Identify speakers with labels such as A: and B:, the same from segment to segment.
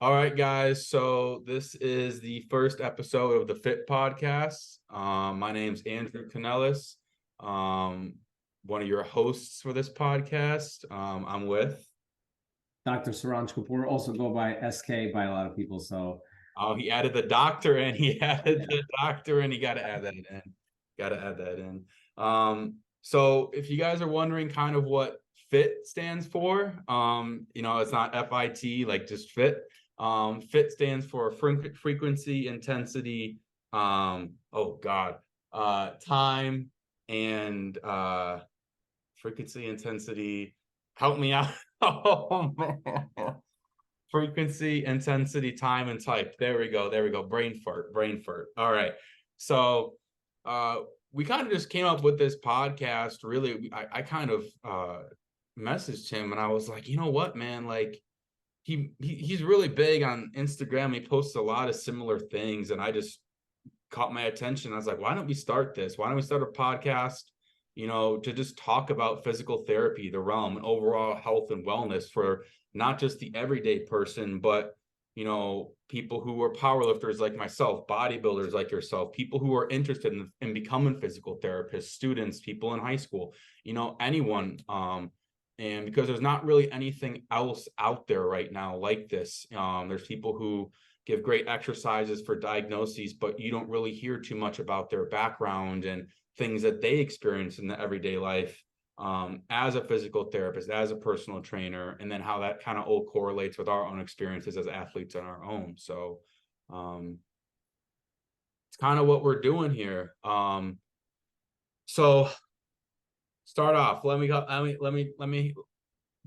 A: All right, guys. So this is the first episode of the FITT Podcast. My name's Andrew Canellis, one of your hosts for this podcast. I'm with.
B: Dr. Saranj Kapoor, also go by SK by a lot of people. So,
A: Oh, he added the doctor in. He added the doctor in. He got to add that in. Got to add that in. So if you guys are wondering kind of what FIT stands for, it's not FIT, like just FIT. FIT stands for frequency, intensity, time, and frequency, intensity. Help me out. Oh man. Frequency, intensity, time, and type. There we go. There we go. Brain fart. Brain fart. All right. So we kind of just came up with this podcast. Really, I kind of messaged him and I was like, you know what, man? Like he's really big on Instagram. He posts a lot of similar things, and I just caught my attention. I was like, why don't we start this? Why don't we start a podcast? To just talk about physical therapy, the realm, and overall health and wellness for not just the everyday person, but people who are powerlifters like myself, bodybuilders like yourself, people who are interested in becoming physical therapists, students, people in high school, anyone. And because there's not really anything else out there right now like this. There's people who give great exercises for diagnoses, but you don't really hear too much about their background and things that they experience in the everyday life as a physical therapist, as a personal trainer, and then how that kind of all correlates with our own experiences as athletes on our own. So it's kind of what we're doing here. So start off. Let me.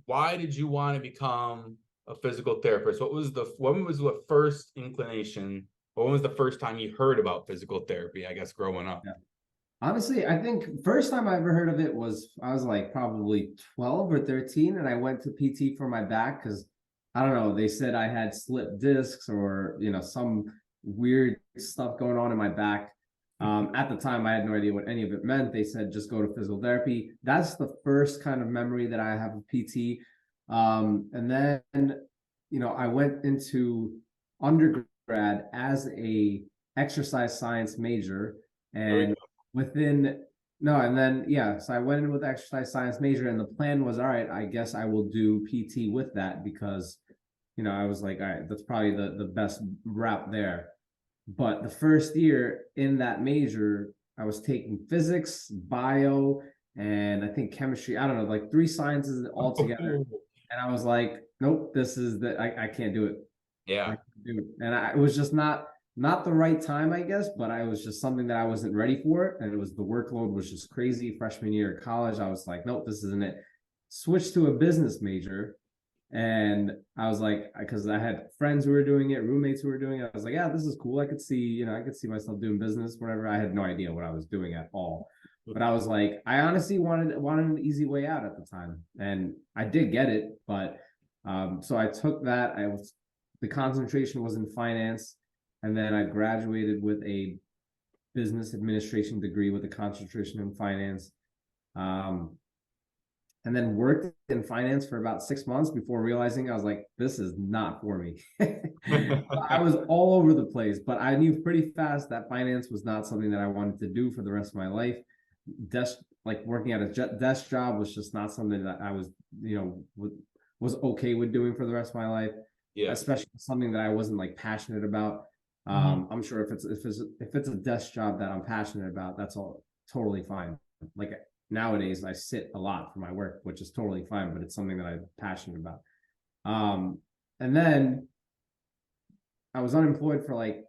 A: Why did you want to become a physical therapist? When was the first inclination? When was the first time you heard about physical therapy? I guess growing up.
B: yeah. Honestly, I think first time I ever heard of it was I was like probably 12 or 13, and I went to PT for my back because I don't know, they said I had slipped discs or some weird stuff going on in my back. At the time, I had no idea what any of it meant. They said just go to physical therapy. That's the first kind of memory that I have of PT. And then, I went into undergrad as a exercise science major, and so I went in with exercise science major, and the plan was, all right, I guess I will do PT with that because, I was like, all right, that's probably the best route there. But the first year in that major, I was taking physics, bio, and I think chemistry. I don't know, like three sciences all together. And I was like, nope, I can't do it.
A: Yeah.
B: It was just not the right time, I guess, but I was just something that I wasn't ready for. And the workload was just crazy. Freshman year of college, I was like, nope, this isn't it. Switched to a business major. And I was like, because I had friends who were doing it, roommates who were doing it. I was like, yeah, this is cool. I could see myself doing business, whatever. I had no idea what I was doing at all. But I was like, I honestly wanted an easy way out at the time. And I did get it. But so I took that. The concentration was in finance. And then I graduated with a business administration degree with a concentration in finance. And then worked in finance for about 6 months before realizing I was like, this is not for me. I was all over the place, but I knew pretty fast that finance was not something that I wanted to do for the rest of my life. Working at a desk job was just not something that I was, was okay with doing for the rest of my life. Yeah. Especially something that I wasn't like passionate about. I'm sure if it's a desk job that I'm passionate about, that's all totally fine. Like nowadays, I sit a lot for my work, which is totally fine, but it's something that I'm passionate about. And then I was unemployed for like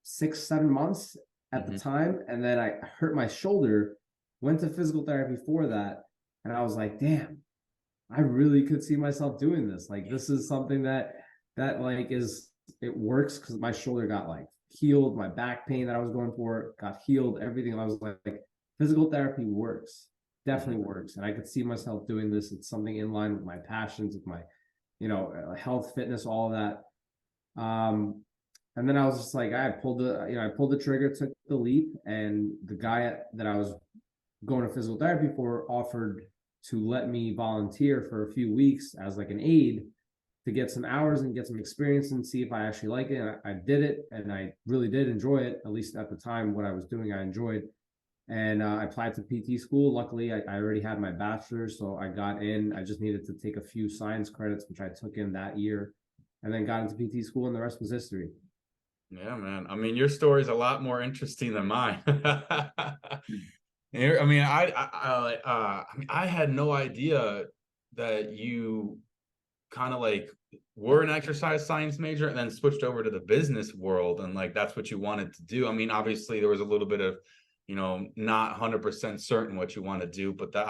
B: 6-7 months at the time, and then I hurt my shoulder. Went to physical therapy for that, and I was like, damn, I really could see myself doing this. Like this is something that like it works because my shoulder got like healed, my back pain that I was going for got healed, everything. And I was like physical therapy works, definitely works. And I could see myself doing this. It's something in line with my passions, with my, health, fitness, all of that. And then I was just like, I pulled the trigger, took the leap. And the guy that I was going to physical therapy for offered to let me volunteer for a few weeks as like an aide to get some hours and get some experience and see if I actually like it. And I did it, and I really did enjoy it. At least at the time, what I was doing, I enjoyed. And I applied to PT school. Luckily, I already had my bachelor's, so I got in. I just needed to take a few science credits, which I took in that year, and then got into PT school, and the rest was history.
A: Yeah, man. I mean, your story is a lot more interesting than mine. I mean, I had no idea that you kind of like were an exercise science major and then switched over to the business world, and like that's what you wanted to do. I mean, obviously there was a little bit of, not 100% certain what you want to do, but that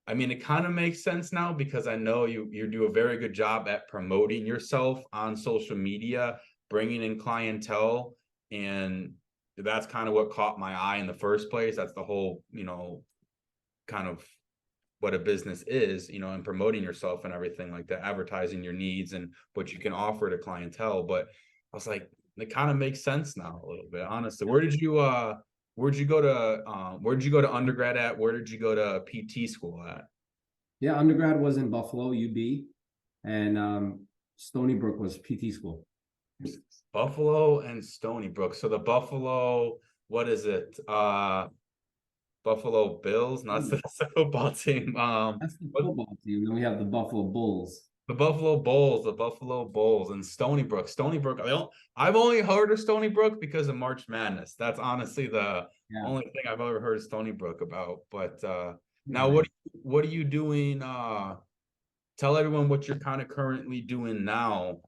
A: I mean, it kind of makes sense now because I know you do a very good job at promoting yourself on social media, bringing in clientele, and that's kind of what caught my eye in the first place. That's the whole, kind of what a business is, and promoting yourself and everything like that, advertising your needs and what you can offer to clientele. But I was like, it kind of makes sense now a little bit, honestly. Where'd you go to undergrad at? Where did you go to PT school at?
B: Yeah, undergrad was in Buffalo, UB, and Stony Brook was PT school.
A: Buffalo and Stony Brook. So the Buffalo, what is it? Buffalo Bills, not the football team.
B: That's the football team. Then we have the Buffalo Bulls.
A: The Buffalo Bulls, and Stony Brook. Stony Brook. I've only heard of Stony Brook because of March Madness. That's honestly the only thing I've ever heard of Stony Brook about. But now, what are you doing? Tell everyone what you're kind of currently doing now.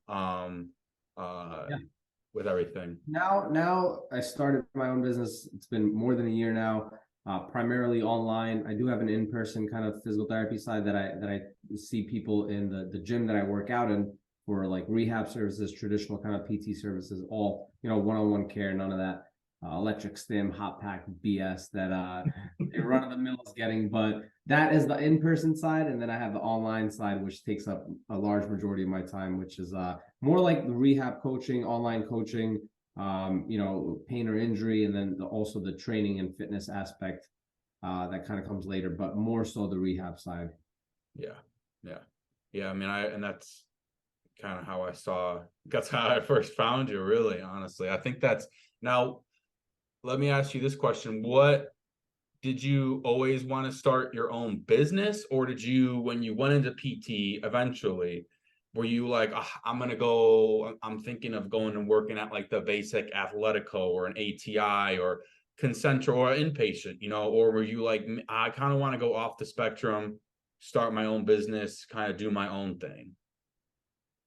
A: With everything.
B: Now I started my own business. It's been more than a year now. Primarily online. I do have an in-person kind of physical therapy side that I see people in the gym that I work out in for like rehab services, traditional kind of PT services, all one-on-one care, none of that electric stim, hot pack BS that they run of the mill is getting. But that is the in-person side, and then I have the online side, which takes up a large majority of my time, which is more like the rehab coaching, online coaching, pain or injury, and then also the training and fitness aspect that kind of comes later, but more so the rehab side.
A: Yeah. I mean, and that's kind of that's how I first found you, really, honestly. I think that's now. Let me ask you this question. Did you always want to start your own business, or did you, when you went into PT eventually, were you like, I'm thinking of going and working at like the basic Athletico or an ATI or Concentra or inpatient, or were you like, I kind of want to go off the spectrum, start my own business, kind of do my own thing?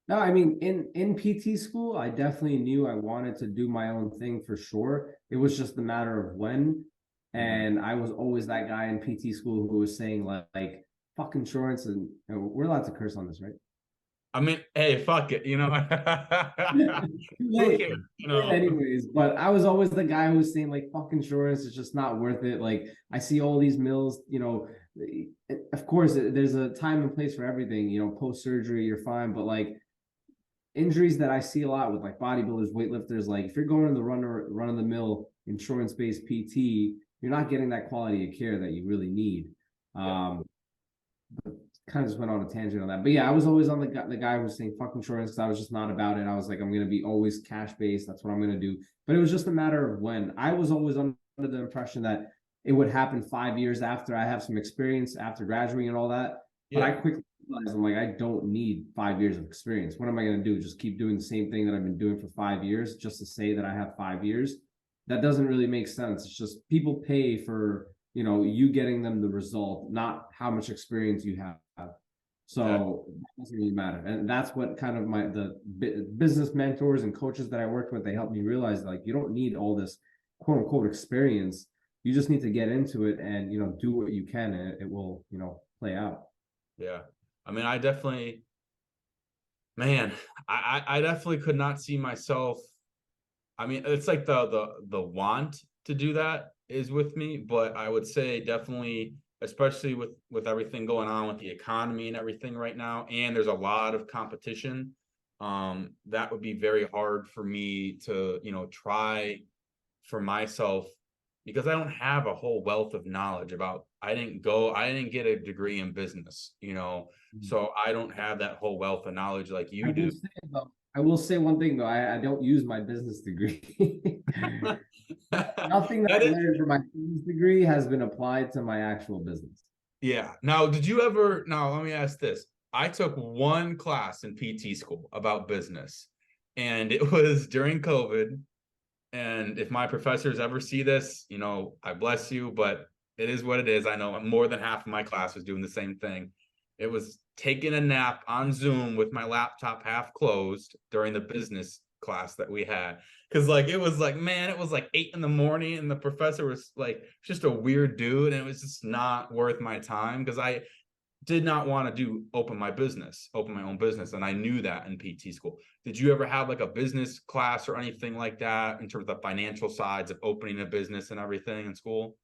B: No, I mean, in PT school, I definitely knew I wanted to do my own thing for sure. It was just a matter of when. And I was always that guy in PT school who was saying like fuck insurance, and we're allowed to curse on this, right?
A: I mean, hey, fuck it,
B: Anyways, but I was always the guy who was saying like fuck insurance, it's just not worth it. Like I see all these mills, of course there's a time and place for everything, post surgery you're fine, but like injuries that I see a lot with like bodybuilders, weightlifters, like if you're going to the run of the mill insurance based PT, you're not getting that quality of care that you really need. Kind of just went on a tangent on that, but yeah, I was always on the guy who was saying fuck insurance because I was just not about it. I was like, I'm gonna be always cash based. That's what I'm gonna do. But it was just a matter of when. I was always under the impression that it would happen 5 years after I have some experience after graduating and all that. But I quickly realized I'm like, I don't need 5 years of experience. What am I gonna do? Just keep doing the same thing that I've been doing for 5 years just to say that I have 5 years? That doesn't really make sense. It's just people pay for you getting them the result, not how much experience you have. So it doesn't really matter. And that's what kind of the business mentors and coaches that I worked with, they helped me realize like you don't need all this quote unquote experience. You just need to get into it and do what you can, and it will play out.
A: Yeah. I mean, I definitely could not see myself. I mean, it's like the want to do that is with me, but I would say definitely, especially with everything going on with the economy and everything right now, and there's a lot of competition, that would be very hard for me to try for myself because I don't have a whole wealth of knowledge about, I didn't get a degree in business, so I don't have that whole wealth of knowledge like
B: I
A: you
B: will
A: do.
B: say though, I will say one thing though. I don't use my business degree. Nothing that
A: That
B: I
A: is,
B: learned for my business degree has been applied to my actual business.
A: yeah. Now, let me ask this. I took one class in PT school about business, and it was during COVID. And if my professors ever see this, I bless you, but it is what it is. I know more than half of my class was doing the same thing. It was taking a nap on Zoom with my laptop half closed during the business class that we had. Cause it was like, man, it was like 8 in the morning, and the professor was like just a weird dude, and it was just not worth my time because I did not want to open my own business. And I knew that in PT school. Did you ever have like a business class or anything like that in terms of the financial sides of opening a business and everything in school?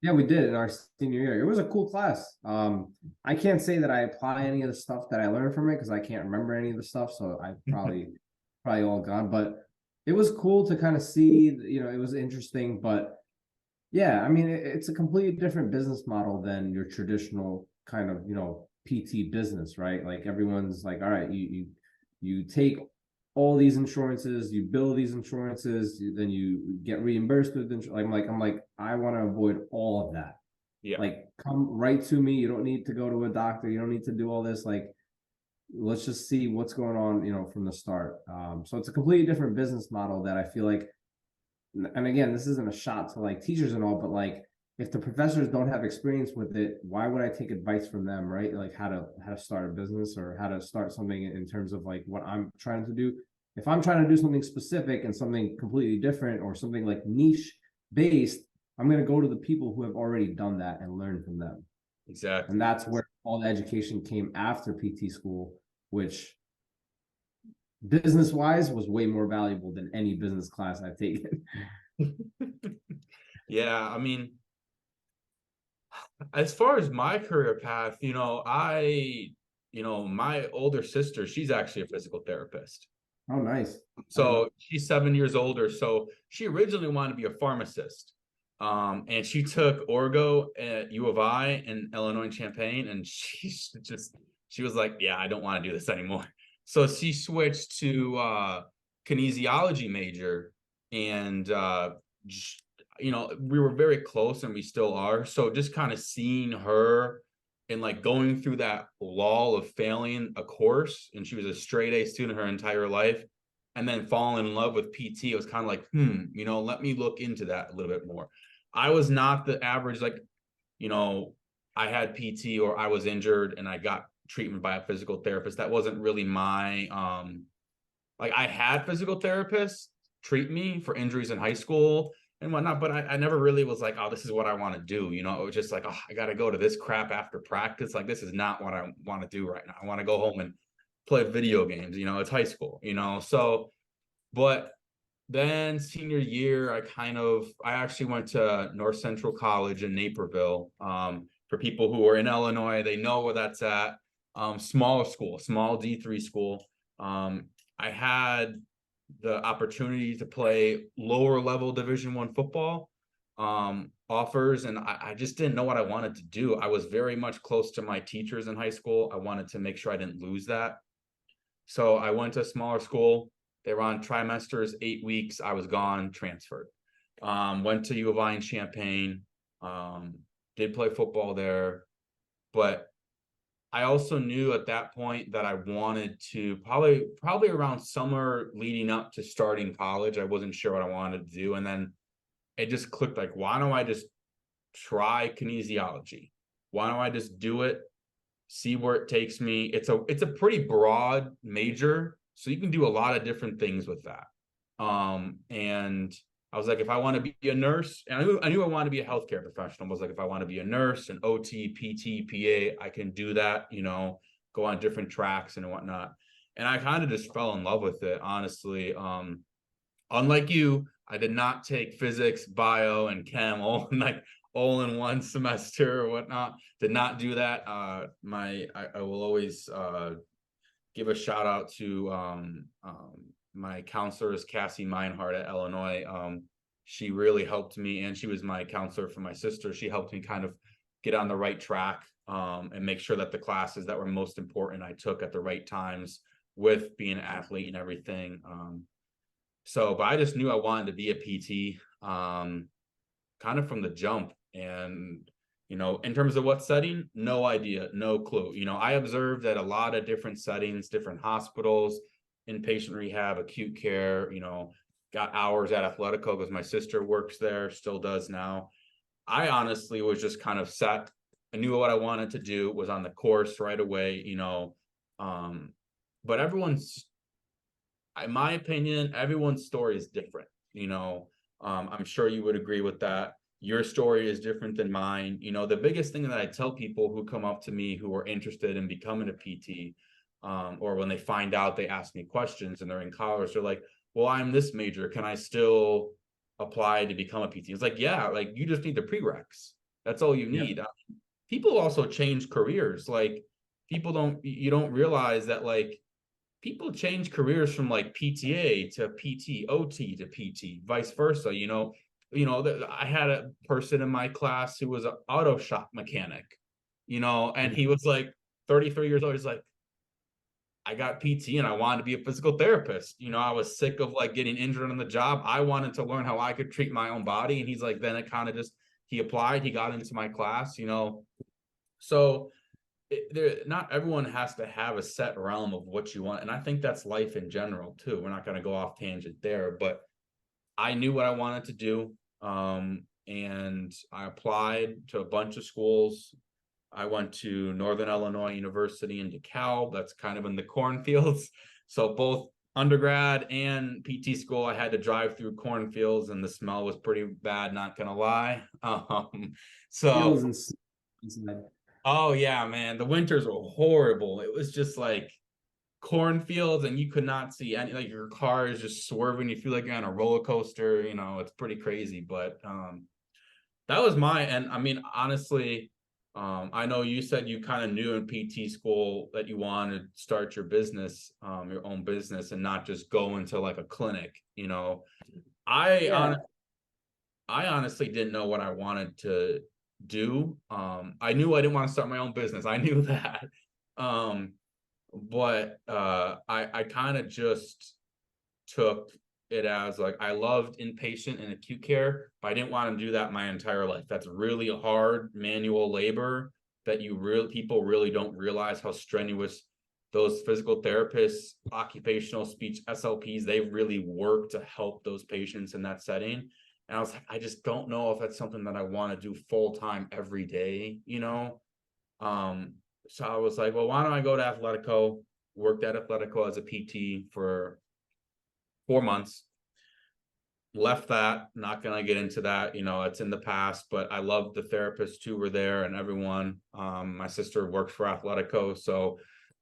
B: Yeah, we did in our senior year. It was a cool class. I can't say that I apply any of the stuff that I learned from it because I can't remember any of the stuff. So I probably all gone. But it was cool to kind of see. It was interesting. But yeah, I mean, it's a completely different business model than your traditional kind of PT business, right? Like everyone's like, all right, you take all these insurances, you bill these insurances, then you get reimbursed with I'm like, I want to avoid all of that.
A: Yeah.
B: Like, come right to me. You don't need to go to a doctor. You don't need to do all this. Like, let's just see what's going on, from the start. So it's a completely different business model that I feel like, and again, this isn't a shot to like teachers and all, but like if the professors don't have experience with it, why would I take advice from them, right? Like how to start a business or how to start something in terms of like what I'm trying to do. If I'm trying to do something specific and something completely different or something like niche based, I'm going to go to the people who have already done that and learn from them.
A: Exactly.
B: And that's where all the education came after PT school, which business wise was way more valuable than any business class I've taken.
A: Yeah, I mean, as far as my career path, my older sister, she's actually a physical therapist.
B: Oh, nice.
A: So she's 7 years older. So she originally wanted to be a pharmacist. And she took Orgo at U of I in Illinois and Champaign, and she was like, yeah, I don't want to do this anymore. So she switched to kinesiology major, and we were very close, and we still are. So just kind of seeing her and like going through that lull of failing a course, and she was a straight A student her entire life, and then falling in love with PT, it was kind of like, let me look into that a little bit more. I was not the average, like, I had PT or I was injured and I got treatment by a physical therapist. That wasn't really my, like I had physical therapists treat me for injuries in high school and whatnot, but I never really was like, oh, this is what I want to do. It was just like, oh, I got to go to this crap after practice. Like, this is not what I want to do right now. I want to go home and play video games, it's high school, so, but then senior year, I actually went to North Central College in Naperville. For people who are in Illinois, they know where that's at. Small school, small D3 school. I had the opportunity to play lower level Division I football offers, and I just didn't know what I wanted to do. I was very much close to my teachers in high school. I wanted to make sure I didn't lose that. So I went to a smaller school. They were on trimesters, 8 weeks. I was gone, transferred. Went to U of I in Champaign. Did play football there, but I also knew at that point that I wanted to probably around summer leading up to starting college. I wasn't sure what I wanted to do, and then it just clicked. Like, why don't I just try kinesiology? Why don't I just do it? See where it takes me. It's a pretty broad major, so you can do a lot of different things with that. And I was like, if I want to be a nurse, and I knew I wanted to be a healthcare professional. I was like, if I want to be a nurse, an OT, PT, PA, I can do that, go on different tracks and whatnot. And I kind of just fell in love with it, honestly. Unlike you, I did not take physics, bio, and chem all in one semester or whatnot. Did not do that. I will always give a shout out to my counselors, Cassie Meinhardt at Illinois. She really helped me, and she was my counselor for my sister. She helped me kind of get on the right track, and make sure that the classes that were most important I took at the right times with being an athlete and everything. But I just knew I wanted to be a PT, kind of from the jump. And, in terms of what setting, no idea, no clue. I observed at a lot of different settings, different hospitals, inpatient rehab, acute care, got hours at Athletico because my sister works there, still does now. I honestly was just kind of set. I knew what I wanted to do, was on the course right away, but in my opinion, everyone's story is different. I'm sure you would agree with that. Your story is different than mine. The biggest thing that I tell people who come up to me who are interested in becoming a PT, or when they find out, they ask me questions and they're in college, they're like, well, I'm this major, can I still apply to become a PT? It's like, yeah, like you just need the prereqs. That's all you need. People also change careers. Like you don't realize that, like, people change careers from like PTA to PT, OT to PT, vice versa. I had a person in my class who was an auto shop mechanic, and he was like 33 years old. He's like, I got PT and I wanted to be a physical therapist. I was sick of like getting injured on the job. I wanted to learn how I could treat my own body. And he's like, then it kind of just, he applied, he got into my class, So not everyone has to have a set realm of what you want. And I think that's life in general too. We're not going to go off tangent there, but I knew what I wanted to do. And I applied to a bunch of schools. I went to Northern Illinois University in DeKalb. That's kind of in the cornfields. So both undergrad and PT school, I had to drive through cornfields, and the smell was pretty bad, not gonna lie. Oh yeah, man, the winters were horrible. It was just like cornfields, and you could not see any, like, your car is just swerving. You feel like you're on a roller coaster. It's pretty crazy. But that was and I mean, honestly, I know you said you kind of knew in PT school that you wanted to start your business, your own business, and not just go into like a clinic. I honestly didn't know what I wanted to do. I knew I didn't want to start my own business. I knew that. But I kind of just took it as like, I loved inpatient and acute care, but I didn't want to do that my entire life. That's really hard manual labor that people really don't realize how strenuous those physical therapists, occupational speech SLPs, they really work to help those patients in that setting. And I was like, I just don't know if that's something that I want to do full time every day, So I was like, well, why don't I go to Athletico? Worked at Athletico as a PT for 4 months. Left that, not gonna get into that, it's in the past, but I loved the therapists who were there and everyone. My sister works for Athletico, so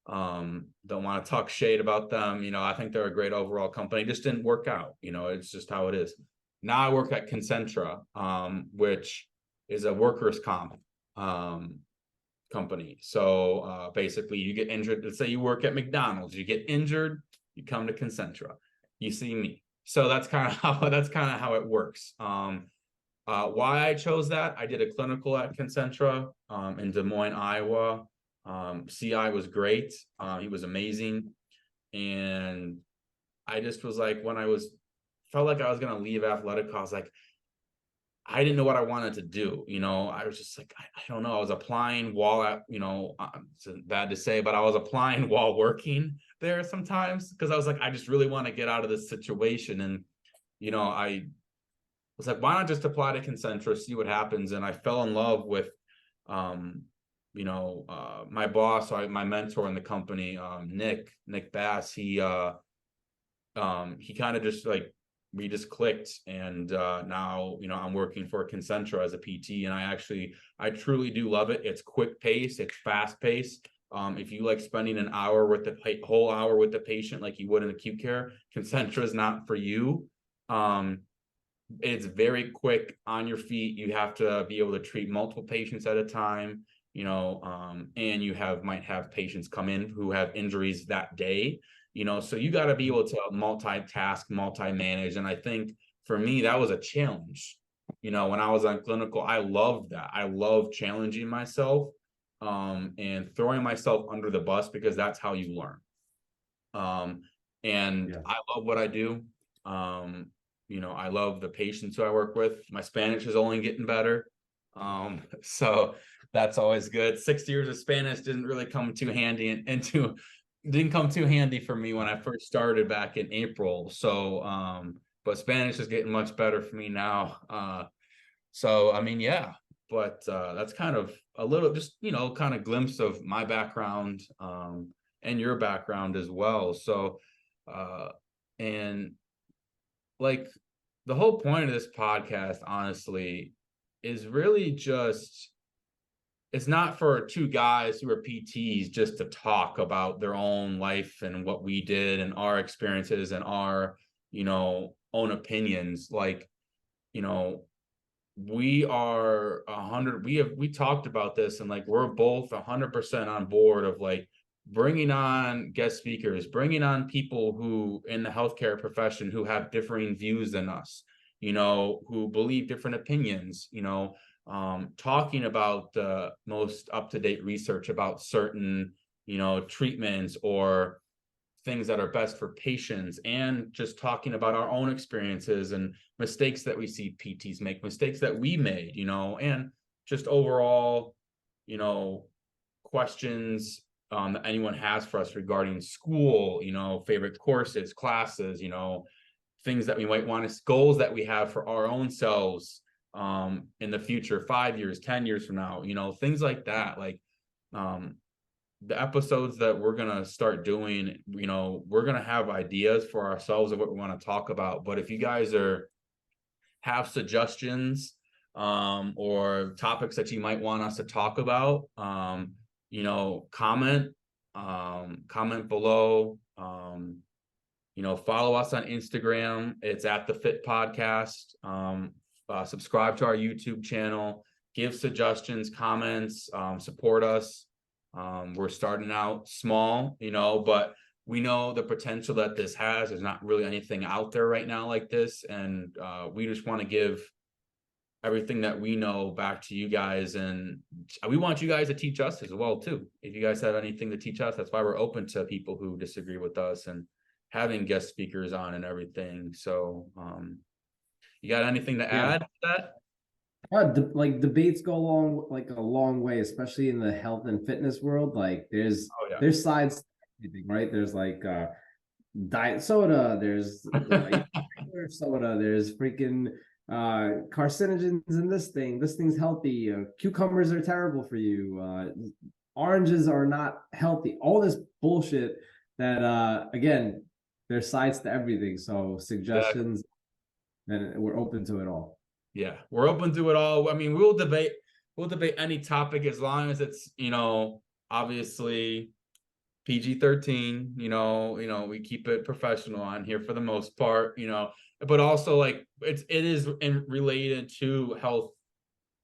A: don't want to talk shade about them. I think they're a great overall company. Just didn't work out. It's just how it is. Now I work at Concentra, which is a workers' comp company. So basically, you get injured. Let's say you work at McDonald's, you get injured, you come to Concentra, you see me. So that's kind of how it works. Why I chose that, I did a clinical at Concentra in Des Moines, Iowa. CI was great. He was amazing. And I just was like, when felt like I was going to leave Athletico, I was like, I didn't know what I wanted to do. I was just like, I don't know. I was applying while it's bad to say, but I was applying while working there sometimes, because I was like, I just really want to get out of this situation. And, I was like, why not just apply to Concentra, see what happens? And I fell in love with, my boss, my mentor in the company, Nick Bass. He kind of just like, we just clicked, and now I'm working for Concentra as a PT, and I truly do love it. It's quick pace, it's fast paced. If you like spending an hour with the whole hour with the patient like you would in acute care, Concentra is not for you. It's very quick, on your feet. You have to be able to treat multiple patients at a time, and you might have patients come in who have injuries that day. So you got to be able to multitask, multi-manage. And I think for me, that was a challenge. You know, when I was on clinical, I loved that. I love challenging myself, and throwing myself under the bus, because that's how you learn. And
B: Yeah.
A: I love what I do. You know, I love the patients who I work with. My Spanish is only getting better. So that's always good. 6 years of Spanish didn't really come too handy didn't come too handy for me when I first started back in April. So, but Spanish is getting much better for me now. So, I mean, yeah, but that's kind of a little, just, you know, kind of glimpse of my background, and your background as well. So, and like the whole point of this podcast, honestly, is really just, it's not for two guys who are PTs just to talk about their own life and what we did and our experiences and our, you know, own opinions. Like, you know, we are 100, we talked about this, and like we're both 100% on board of like bringing on guest speakers, bringing on people who in the healthcare profession who have differing views than us, you know, who believe different opinions, you know, talking about the most up-to-date research about certain, you know, treatments or things that are best for patients, and just talking about our own experiences and mistakes that we see PTs make, mistakes that we made, you know, and just overall, you know, questions that anyone has for us regarding school, you know, favorite courses, classes, you know, things that we might want to, goals that we have for our own selves in the future, 5 years, 10 years from now, you know, things like that. Like, the episodes that we're going to start doing, you know, we're going to have ideas for ourselves of what we want to talk about. But if you guys have suggestions, or topics that you might want us to talk about, you know, comment below, you know, follow us on Instagram. It's at the FITT Podcast. Subscribe to our YouTube channel, give suggestions, comments, support us. We're starting out small, you know, but we know the potential that this has. There's not really anything out there right now like this. And we just want to give everything that we know back to you guys. And we want you guys to teach us as well, too. If you guys have anything to teach us, that's why we're open to people who disagree with us and having guest speakers on and everything. So you got anything to add to that?
B: Like debates go a long way, especially in the health and fitness world. Like there's sides to everything, right? There's like diet soda, there's regular soda, there's freaking carcinogens in this thing. This thing's healthy. Cucumbers are terrible for you. Oranges are not healthy. All this bullshit that again, there's sides to everything. So suggestions, and we're open to it all.
A: Yeah, we're open to it all. I mean, we'll debate any topic as long as it's, you know, obviously PG-13, you know, we keep it professional on here for the most part, you know, but also like it is related to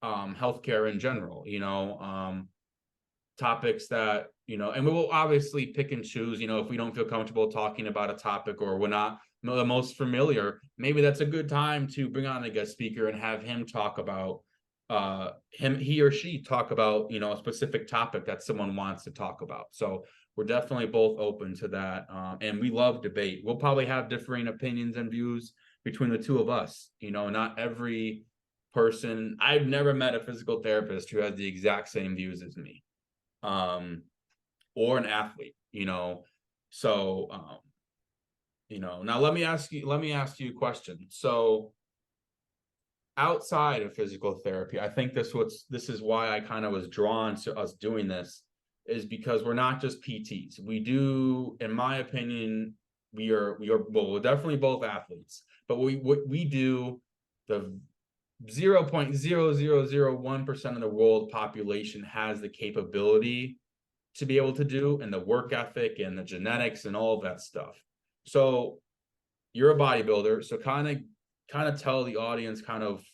A: healthcare in general, you know, topics that, you know, and we will obviously pick and choose, you know, if we don't feel comfortable talking about a topic or we're not the most familiar, maybe that's a good time to bring on a guest speaker and have him talk about he or she talk about, you know, a specific topic that someone wants to talk about. So we're definitely both open to that. And we love debate. We'll probably have differing opinions and views between the two of us. You know, not every person, I've never met a physical therapist who has the exact same views as me, or an athlete, you know. So you know, now let me ask you a question. So outside of physical therapy, I think this is why I kind of was drawn to us doing this, is because we're not just PTs. We do, in my opinion, we're definitely both athletes, but we do the 0.0001% of the world population has the capability to be able to do, and the work ethic and the genetics and all of that stuff. So you're a bodybuilder, so kind of tell the audience kind of,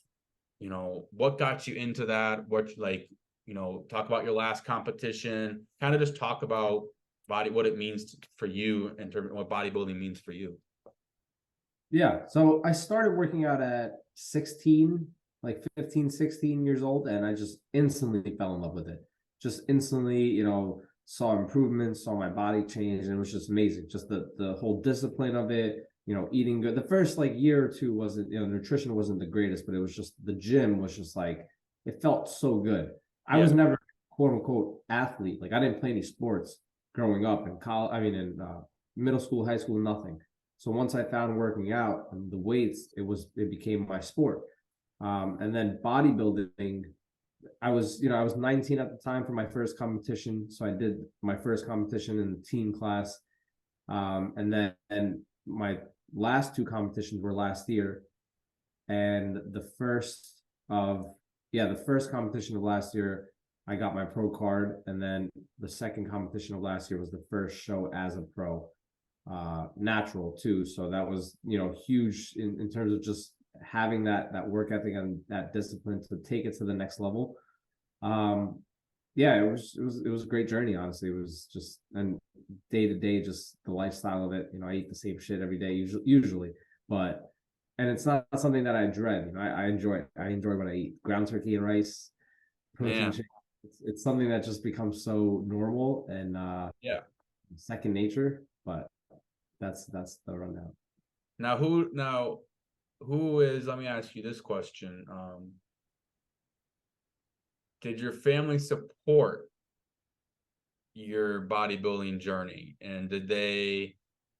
A: you know, what got you into that, what, like, you know, talk about your last competition, kind of just talk about what it means for you in terms of what bodybuilding means for you.
B: Yeah. So I started working out at 16, like 15, 16 years old, and I just instantly fell in love with it. Just instantly, saw improvements, saw my body change, and it was just amazing. Just the whole discipline of it, eating good. The first like year or two wasn't, nutrition wasn't the greatest, but it was just the gym was just like it felt so good. I
A: Yeah.
B: was never quote unquote athlete. Like I didn't play any sports growing up in college. I mean, in middle school, high school, nothing. So once I found working out and the weights, it became my sport. And then bodybuilding, I was 19 at the time for my first competition. So I did my first competition in the teen class. And then my last two competitions were last year. And the first competition of last year, I got my pro card. And then the second competition of last year was the first show as a pro, natural too. So that was, huge in terms of just having that work ethic and that discipline to take it to the next level. Yeah, it was a great journey, honestly. It was just, and day to day, just the lifestyle of it. I eat the same shit every day, usually, but and it's not something that I dread. I enjoy it. I enjoy what I eat: ground turkey and rice, protein
A: Man.
B: shake. It's something that just becomes so normal and
A: Yeah.
B: second nature. But that's the rundown.
A: Who is, let me ask you this question. Did your family support your bodybuilding journey? And did they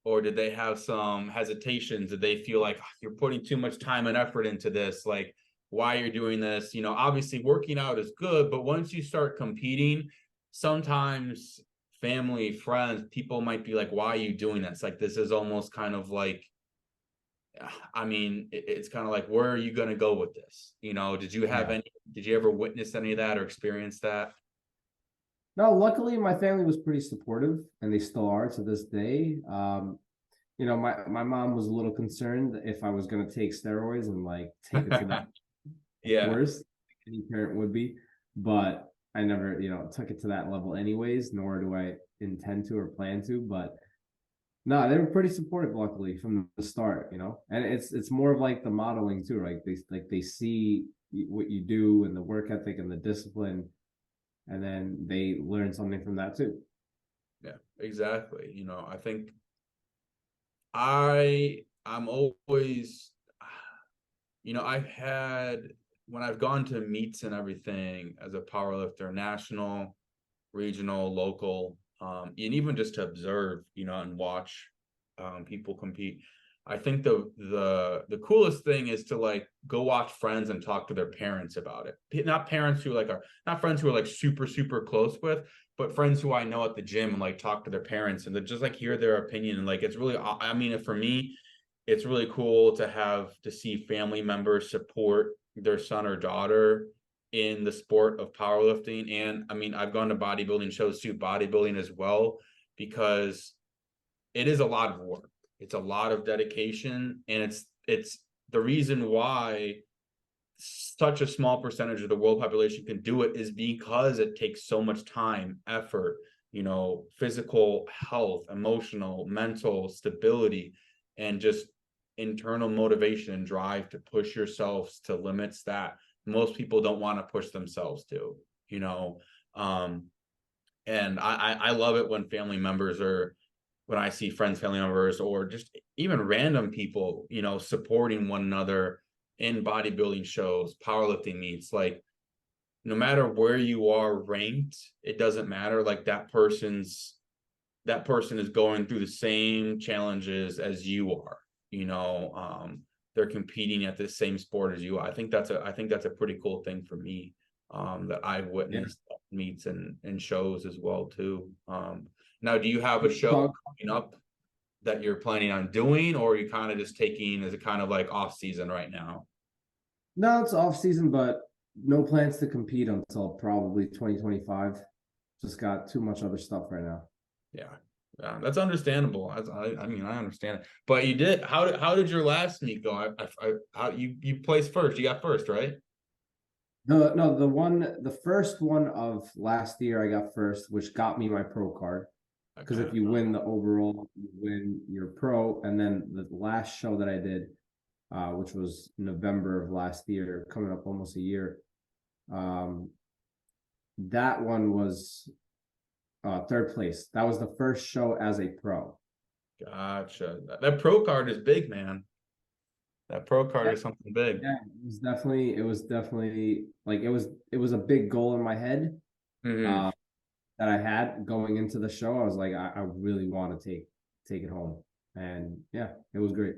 A: have some hesitations? Did they feel like, "Oh, you're putting too much time and effort into this? Like, why you're doing this?" Obviously working out is good, but once you start competing, sometimes family, friends, people might be like, "Why are you doing this?" Like, this is almost kind of like, I mean, it's kind of like, where are you going to go with this?
B: Yeah.
A: Did you ever witness any of that or experience that?
B: No, luckily my family was pretty supportive, and they still are to this day. My mom was a little concerned if I was going to take steroids and like take it to that, of
A: Yeah.
B: course, any parent would be, but I never, took it to that level anyways, nor do I intend to or plan to. But no, they were pretty supportive, luckily, from the start, and it's more of like the modeling too, right? They see what you do and the work ethic and the discipline, and then they learn something from that too.
A: Yeah, exactly. I think I'm always, I've had, when I've gone to meets and everything as a powerlifter, national, regional, local, and even just to observe, and watch people compete. I think the coolest thing is to like go watch friends and talk to their parents about it. Not parents who like are not friends who are like super, super close with, but friends who I know at the gym and like talk to their parents and to just like hear their opinion. And like it's really, I mean, for me, it's really cool to see family members support their son or daughter in the sport of powerlifting. And I mean, I've gone to bodybuilding shows too, bodybuilding as well, because it is a lot of work. It's a lot of dedication, and it's the reason why such a small percentage of the world population can do it is because it takes so much time, effort, physical health, emotional, mental stability, and just internal motivation and drive to push yourselves to limits that most people don't want to push themselves to, you know. Um, and I love it when when I see friends, family members, or just even random people, supporting one another in bodybuilding shows, powerlifting meets. Like, no matter where you are ranked, it doesn't matter. Like, that person is going through the same challenges as you are. They're competing at the same sport as you. I think that's a pretty cool thing for me, that I've
B: Yeah.
A: witnessed meets and shows as well too. Now, do you have a show
B: Talk.
A: coming up that you're planning on doing, or are you kind of just taking as a kind of like off season right now?
B: No, it's off season, but no plans to compete until probably 2025. Just got too much other stuff right now.
A: Yeah. Yeah, that's understandable. I mean, I understand it. But you did. How did your last meet go? How you placed first? You got first, right?
B: No, no, the first one of last year I got first, which got me my pro card. because if you win the overall, you win your pro. And then the last show that I did, which was November of last year, coming up almost a year, that one was third place. That was the first show as a pro.
A: Gotcha. That pro card is big, man. That pro card is something big.
B: Yeah, it was definitely like it was a big goal in my head.
A: Mm-hmm.
B: That I had going into the show. I was like, I really want to take it home. And yeah, it was great.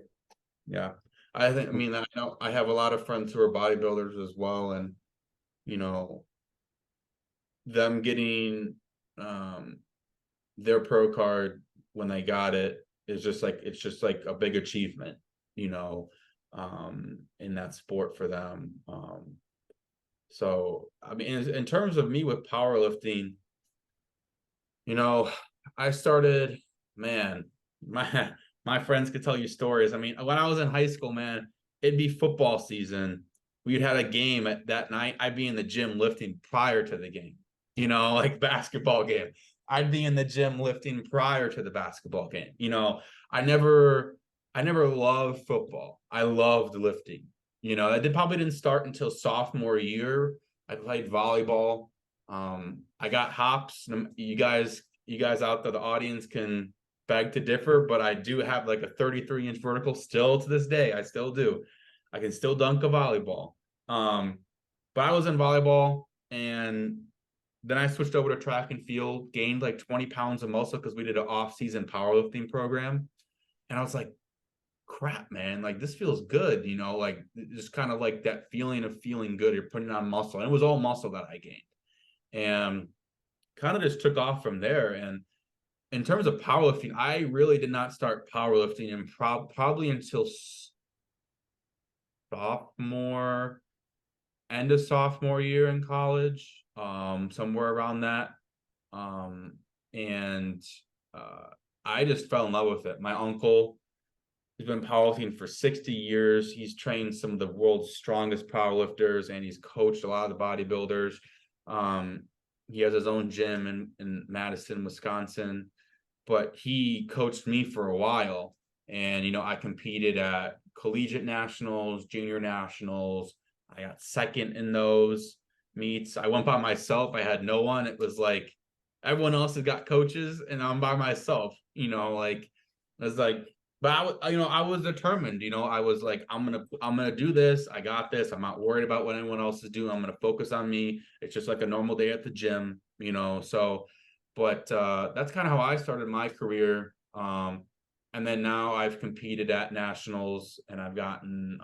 A: Yeah. I mean, I know I have a lot of friends who are bodybuilders as well, and you know, them getting their pro card when they got it is just like, it's just like a big achievement, in that sport for them. So I mean, in terms of me with powerlifting, I started, man, my friends could tell you stories. I mean, when I was in high school, man, it'd be football season. We'd had a game that night. I'd be in the gym lifting prior to the game, like basketball game. I'd be in the gym lifting prior to the basketball game. I never loved football. I loved lifting. Probably didn't start until sophomore year. I played volleyball. I got hops. You guys out there, the audience can beg to differ, but I do have like a 33-inch vertical still to this day. I still do. I can still dunk a volleyball. But I was in volleyball, and then I switched over to track and field, gained like 20 pounds of muscle because we did an off-season powerlifting program. And I was like, crap, man, like this feels good, like just kind of like that feeling of feeling good. You're putting on muscle. And it was all muscle that I gained. And kind of just took off from there. And in terms of powerlifting, I really did not start powerlifting and probably until end of sophomore year in college, somewhere around that. And I just fell in love with it. My uncle, he's been powerlifting for 60 years. He's trained some of the world's strongest powerlifters, and he's coached a lot of the bodybuilders. He has his own gym in Madison, Wisconsin, but he coached me for a while. And, I competed at collegiate nationals, junior nationals. I got second in those meets. I went by myself. I had no one. It was like everyone else has got coaches and I'm by myself, like it was like, but I was determined, I was like, I'm gonna do this. I got this. I'm not worried about what anyone else is doing. I'm gonna focus on me. It's just like a normal day at the gym, so, but that's kind of how I started my career. And then now I've competed at nationals and I've gotten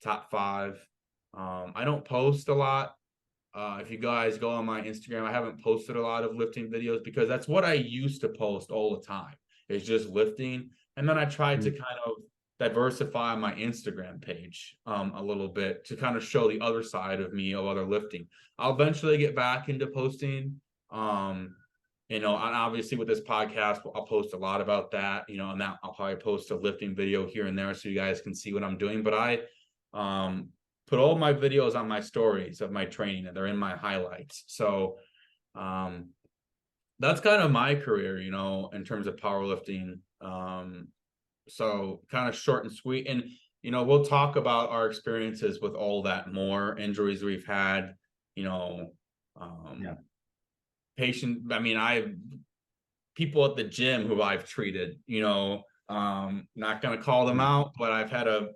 A: top 5. I don't post a lot. If you guys go on my Instagram, I haven't posted a lot of lifting videos because that's what I used to post all the time. It's just lifting. And then I tried to kind of diversify my Instagram page a little bit to kind of show the other side of me of other lifting. I'll eventually get back into posting. And obviously with this podcast, I'll post a lot about that, and that I'll probably post a lifting video here and there so you guys can see what I'm doing. But I put all my videos on my stories of my training, and they're in my highlights. So that's kind of my career, in terms of powerlifting. So kind of short and sweet. And, we'll talk about our experiences with all that more injuries we've had, patient. I mean, people at the gym who I've treated, not going to call them out, but I've had a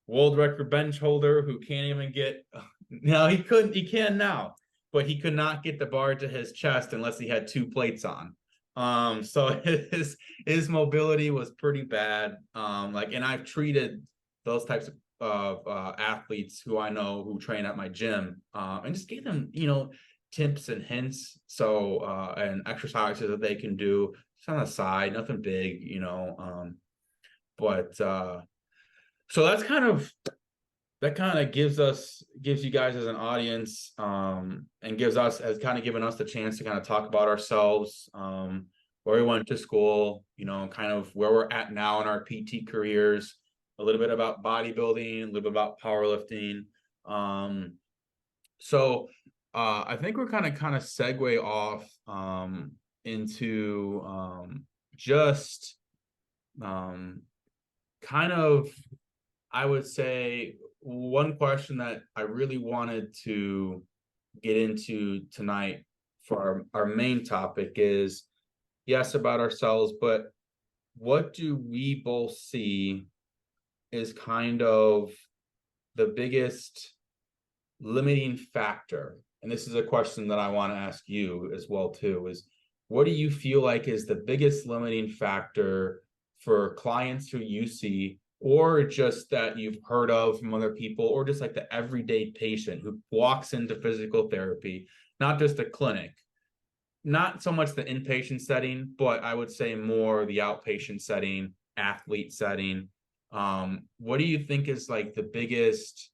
A: world record bench holder who can't even get, he can now, but he could not get the bar to his chest unless he had 2 plates on. So his mobility was pretty bad. And I've treated those types of athletes who I know who train at my gym, and just gave them, tips and hints. So, and exercises that they can do just on the side, nothing big, but, so that kind of gives you guys as an audience, and has kind of given us the chance to kind of talk about ourselves, where we went to school, kind of where we're at now in our PT careers, a little bit about bodybuilding, a little bit about powerlifting. So I think we're kind of segue off into just kind of, I would say, one question that I really wanted to get into tonight for our main topic is, yes, about ourselves, but what do we both see is kind of the biggest limiting factor? And this is a question that I want to ask you as well too, is what do you feel like is the biggest limiting factor for clients who you see, or just that you've heard of from other people, or just like the everyday patient who walks into physical therapy, not just a clinic, not so much the inpatient setting, but I would say more the outpatient setting, athlete setting. What do you think is like the biggest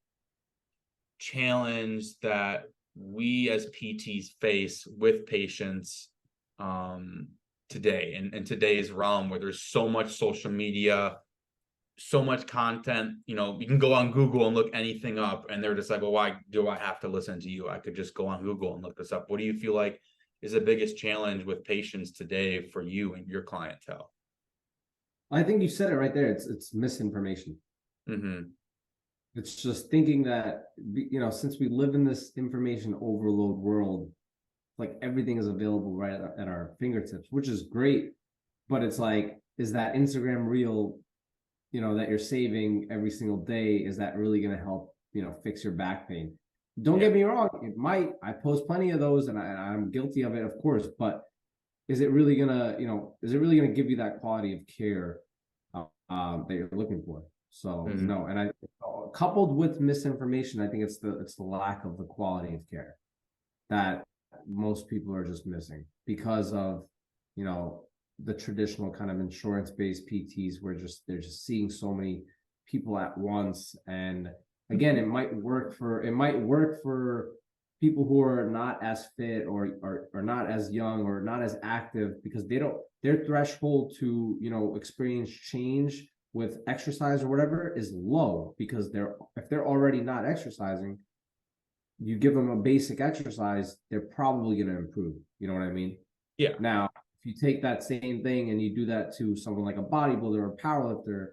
A: challenge that we as PTs face with patients today, in today's realm, where there's so much social media, so much content? You know, you can go on Google and look anything up, and they're just like, well, why do I have to listen to you? I could just go on Google and look this up. What do you feel like is the biggest challenge with patients today for you and your clientele?
B: I think you said it right there. It's misinformation.
A: Mm-hmm.
B: It's just thinking that, since we live in this information overload world, like everything is available right at our fingertips, which is great. But it's like, is that Instagram reel, that you're saving every single day, is that really going to help, fix your back pain? Don't get me wrong, it might. I post plenty of those, and I'm guilty of it, of course. But is it really gonna give you that quality of care that you're looking for? So
A: Mm-hmm.
B: no, and I coupled with misinformation, I think it's the lack of the quality of care that most people are just missing because of the traditional kind of insurance-based PTs, where they're just seeing so many people at once. And again, it might work for people who are not as fit, or not as young, or not as active, because their threshold to experience change with exercise or whatever is low, because if they're already not exercising, you give them a basic exercise, they're probably going to improve. You know what I mean?
A: Yeah.
B: Now, if you take that same thing and you do that to someone like a bodybuilder or powerlifter,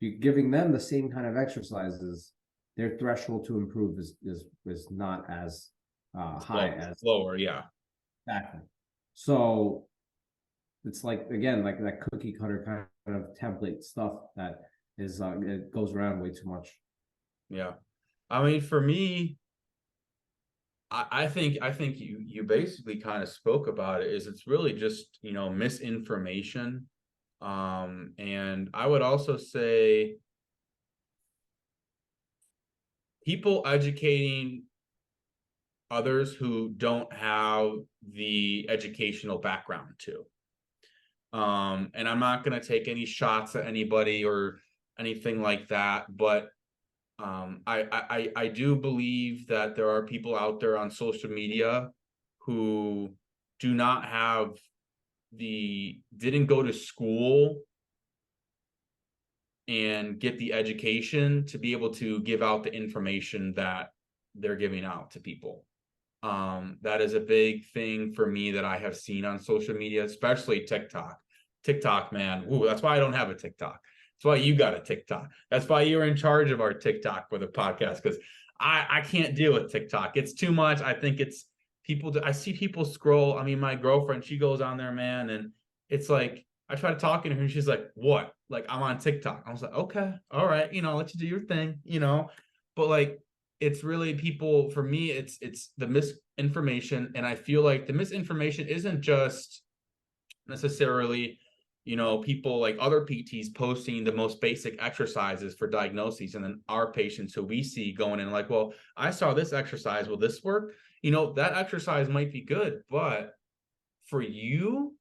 B: you're giving them the same kind of exercises, their threshold to improve is not as high as
A: lower. Yeah.
B: exactly. So it's like, again, like that cookie cutter kind of template stuff that is it goes around way too much.
A: Yeah. I mean, for me, I think you basically kind of spoke about it. Is it's really just misinformation, and I would also say people educating others who don't have the educational background to. And I'm not going to take any shots at anybody or anything like that, but I do believe that there are people out there on social media who do not have didn't go to school and get the education to be able to give out the information that they're giving out to people. That is a big thing for me that I have seen on social media, especially TikTok. TikTok, man. Ooh, that's why I don't have a TikTok. That's why you got a TikTok. That's why you're in charge of our TikTok for the podcast, because I can't deal with TikTok. It's too much. I think it's people. I see people scroll. I mean, my girlfriend, she goes on there, man, and it's like I try to talk to her, and she's like, "What? Like, I'm on TikTok." I was like, "Okay, all right, I'll let you do your thing." But like, it's really people, for me, it's the misinformation. And I feel like the misinformation isn't just necessarily people like other PTs posting the most basic exercises for diagnoses, and then our patients who we see going in like, well, I saw this exercise, will this work? That exercise might be good, but for you,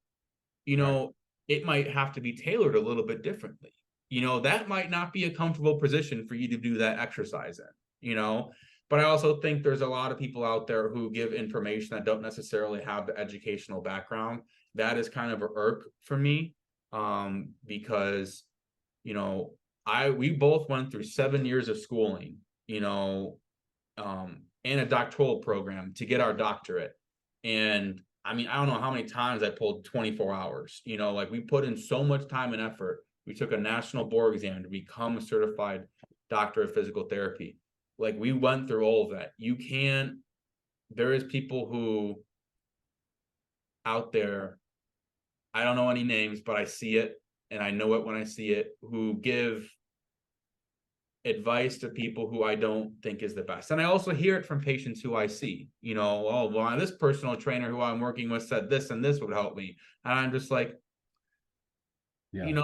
B: Right.
A: it might have to be tailored a little bit differently. That might not be a comfortable position for you to do that exercise in. But I also think there's a lot of people out there who give information that don't necessarily have the educational background. That is kind of a irk for me, because we both went through 7 years of schooling, and a doctoral program to get our doctorate. And I mean, I don't know how many times I pulled 24 hours, like we put in so much time and effort. We took a national board exam to become a certified doctor of physical therapy. Like we went through all of that. There is people who out there, I don't know any names, but I see it and I know it when I see it, who give advice to people who I don't think is the best. And I also hear it from patients who I see, oh, well, this personal trainer who I'm working with said this and this would help me. And I'm just like,
B: Yeah.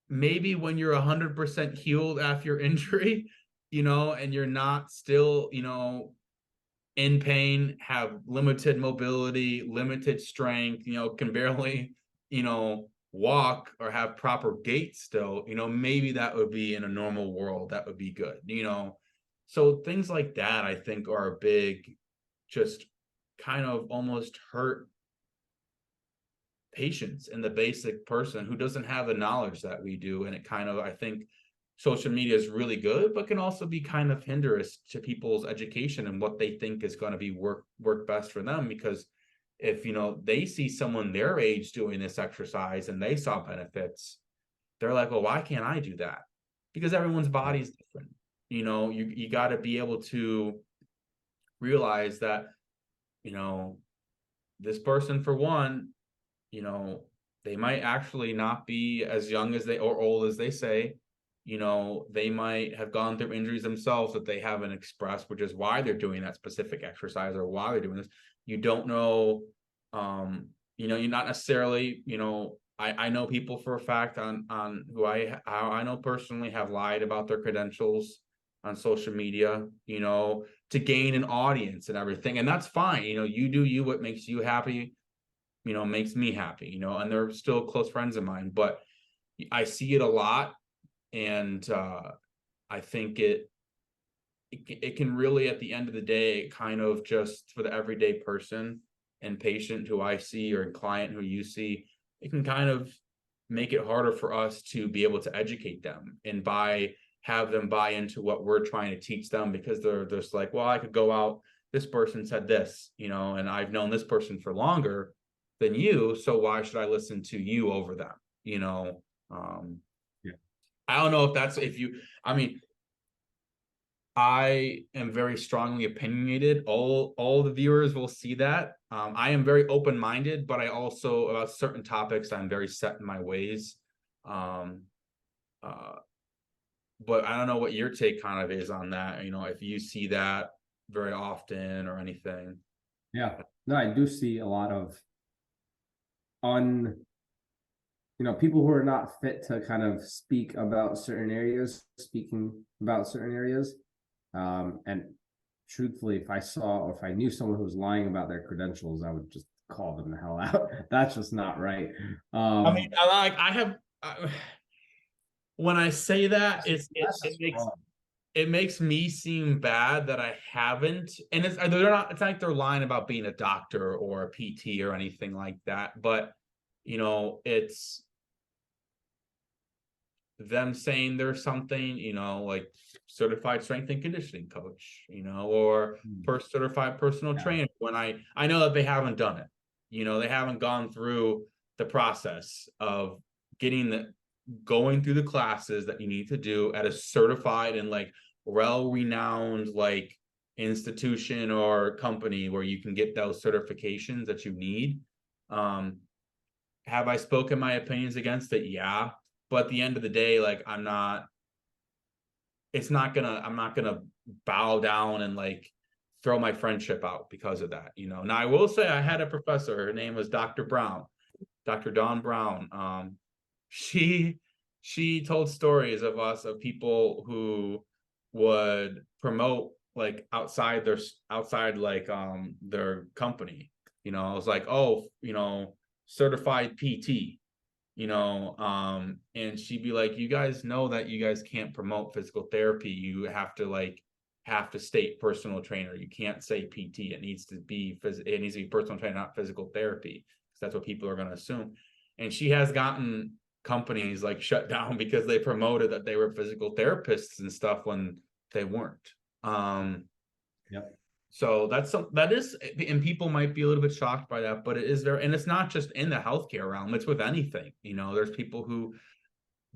A: Maybe when you're 100% healed after your injury, and you're not still, in pain, have limited mobility, limited strength, can barely, walk or have proper gait still, maybe that would be in a normal world, that would be good, So things like that, I think, are a big, just kind of almost hurt patients and the basic person who doesn't have the knowledge that we do. And it kind of, I think social media is really good, but can also be kind of hindrance to people's education and what they think is going to be work best for them. Because if they see someone their age doing this exercise and they saw benefits, they're like, well, why can't I do that? Because everyone's body is different. You got to be able to realize that this person, for one, they might actually not be as young as they or old as they say. They might have gone through injuries themselves that they haven't expressed, which is why they're doing that specific exercise or why they're doing this. You don't know, you're not necessarily, I know people for a fact on who I know personally have lied about their credentials on social media, to gain an audience and everything. And that's fine. You do you, what makes you happy, makes me happy, and they're still close friends of mine, but I see it a lot. And I think it can really, at the end of the day, kind of just for the everyday person and patient who I see or client who you see, it can kind of make it harder for us to be able to educate them and have them buy into what we're trying to teach them, because they're just like, well, I could go out, this person said this, and I've known this person for longer than you, so why should I listen to you over them?
B: Yeah.
A: I don't know if that's I mean, I am very strongly opinionated. All the viewers will see that. I am very open-minded, but I also, about certain topics, I'm very set in my ways. But I don't know what your take kind of is on that, if you see that very often or anything.
B: Yeah. No, I do see a lot of people who are not fit to kind of speaking about certain areas. And truthfully, if I knew someone who was lying about their credentials, I would just call them the hell out. That's just not right.
A: I mean, when I say that, it makes me seem bad that I haven't, and it's not like they're lying about being a doctor or a PT or anything like that, but it's them saying there's something, like certified strength and conditioning coach, or first certified personal trainer, when I know that they haven't done it. They haven't gone through the process of going through the classes that you need to do at a certified and like well-renowned like institution or company where you can get those certifications that you need. Have I spoken my opinions against it? Yeah. But at the end of the day, like I'm not gonna bow down and like throw my friendship out because of that. Now I will say I had a professor, her name was Dr. Brown, Dr. Dawn Brown. She told stories of people who would promote like outside like their company. I was like, oh, certified PT, and she'd be like, you guys know that you guys can't promote physical therapy. You have to state personal trainer. You can't say PT. It needs to be personal trainer, not physical therapy, because that's what people are going to assume. And she has gotten companies like shut down because they promoted that they were physical therapists and stuff when they weren't.
B: Yep.
A: So that is, and people might be a little bit shocked by that, but it is there. And it's not just in the healthcare realm, it's with anything. There's people who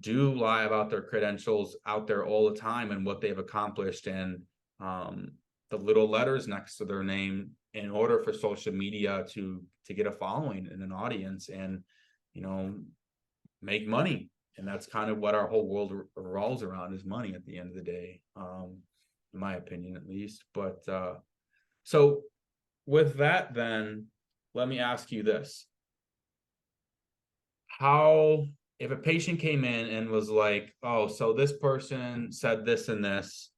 A: do lie about their credentials out there all the time and what they've accomplished, and the little letters next to their name in order for social media to get a following and an audience, and make money. And that's kind of what our whole world revolves around, is money at the end of the day, in my opinion at least. But so with that, then let me ask you this: how, if a patient came in and was like, oh, so this person said this and this,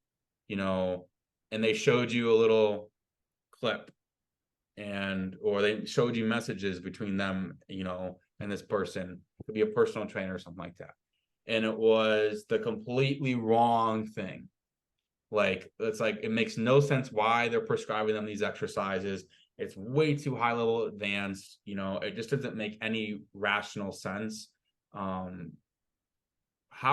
A: and they showed you a little clip, or they showed you messages between them, and this person, it could be a personal trainer or something like that, and it was the completely wrong thing. Like, it's like, it makes no sense why they're prescribing them these exercises. It's way too high level advanced. It just doesn't make any rational sense. How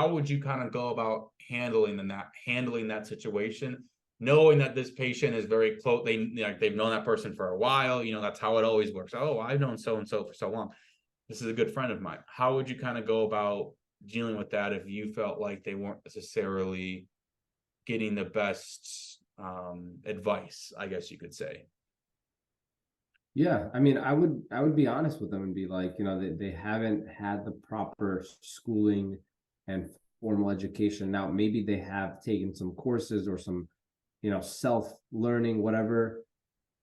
A: would you kind of go about handling that situation, knowing that this patient is very close? They've known that person for a while. That's how it always works. Oh, I've known so and so for so long. This is a good friend of mine. How would you kind of go about dealing with that if you felt like they weren't necessarily getting the best advice, I guess you could say?
B: Yeah, I mean, I would be honest with them and be like, they haven't had the proper schooling and formal education. Now, maybe they have taken some courses or some, self-learning, whatever,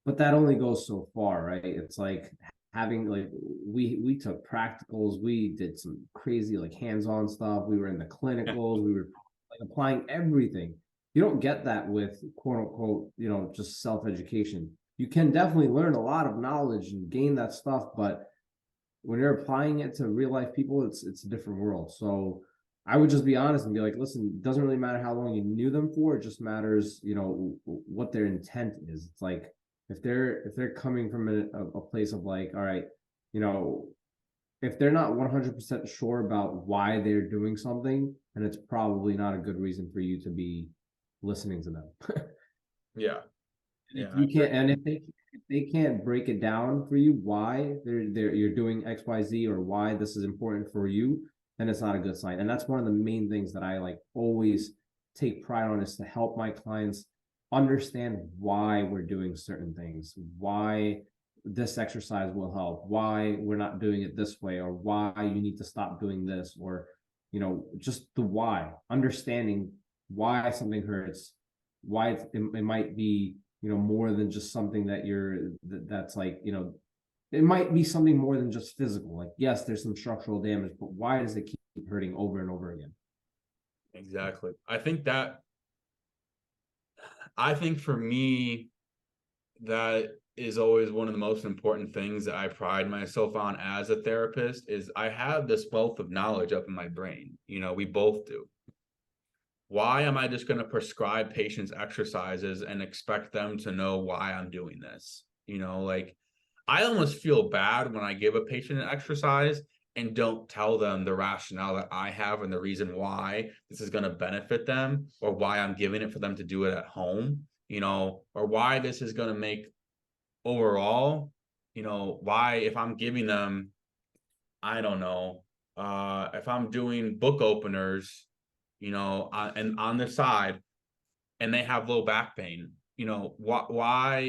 B: but that only goes so far, right? It's like having, like, we took practicals, we did some crazy, like, hands-on stuff. We were in the clinicals, we were like applying everything. You don't get that with quote unquote, just self-education. You can definitely learn a lot of knowledge and gain that stuff, but when you're applying it to real life people, it's a different world. So I would just be honest and be like, listen, it doesn't really matter how long you knew them for. It just matters, what their intent is. It's like, if they're coming from a place of like, all right, if they're not 100% sure about why they're doing something, then it's probably not a good reason for you to be listening to them.
A: Yeah.
B: If you can't, and if they can't break it down for you why you're doing XYZ or why this is important for you, then it's not a good sign. And that's one of the main things that I like always take pride on, is to help my clients understand why we're doing certain things, why this exercise will help, why we're not doing it this way, or why you need to stop doing this, or just the why. Understanding why something hurts, why it might be more than just something that's like, it might be something more than just physical. Like, yes, there's some structural damage, but why does it keep hurting over and over again?
A: Exactly. I think for me, that is always one of the most important things that I pride myself on as a therapist, is I have this wealth of knowledge up in my brain. We both do. Why am I just going to prescribe patients exercises and expect them to know why I'm doing this? Like, I almost feel bad when I give a patient an exercise and don't tell them the rationale that I have and the reason why this is going to benefit them, or why I'm giving it for them to do it at home, or why this is going to make overall, why, if I'm giving them, I don't know, if I'm doing book openers, and on the side, and they have low back pain, why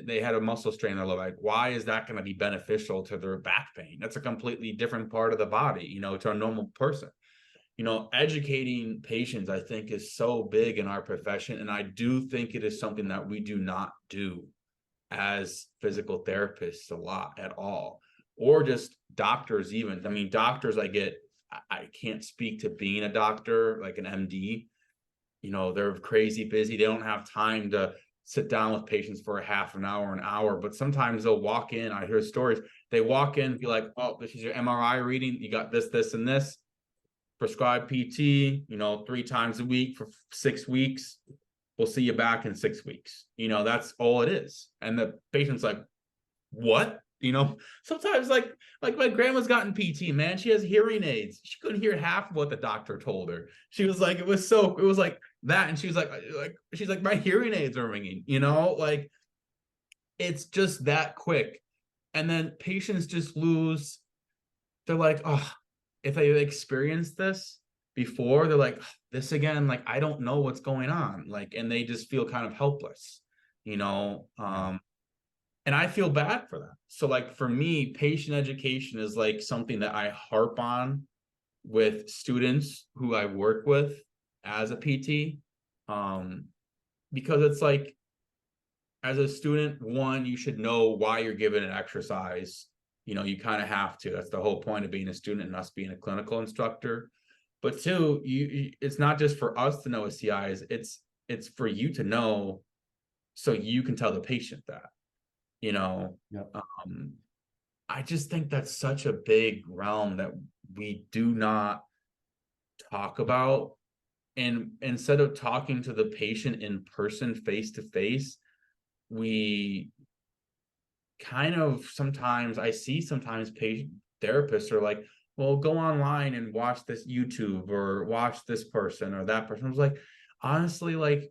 A: they had a muscle strain in their low back, why is that going to be beneficial to their back pain? That's a completely different part of the body, to a normal person. Educating patients, I think, is so big in our profession, and I do think it is something that we do not do as physical therapists a lot at all, or just doctors even. I mean, doctors, I can't speak to being a doctor, like an MD. They're crazy busy. They don't have time to sit down with patients for a half an hour, but sometimes they'll walk in. I hear stories. They walk in, be like, oh, this is your MRI reading. You got this, and this. Prescribe PT, 3 times a week for 6 weeks. We'll see you back in 6 weeks. That's all it is. And the patient's like, what? Sometimes like my grandma's gotten PT, man. She has hearing aids. She couldn't hear half of what the doctor told her. She was like, it was like, that. And she was she's like, my hearing aids are ringing, you know, like it's just that quick. And then patients just lose, they're like, oh, if they experienced this before, they're like, this again, like, I don't know what's going on. Like, and they just feel kind of helpless, you know? And I feel bad for them. So like for me, patient education is like something that I harp on with students who I work with as a PT. Because it's like, as a student, one, you should know why you're given an exercise. You know, you kind of have to. That's the whole point of being a student and us being a clinical instructor. But two, it's not just for us to know what CI is, it's for you to know so you can tell the patient that, you know.
B: Yep.
A: I just think that's such a big realm that we do not talk about. And instead of talking to the patient in person, face to face, we kind of sometimes, I see sometimes patient therapists are like, well, go online and watch this YouTube or watch this person or that person. I was like, honestly, like,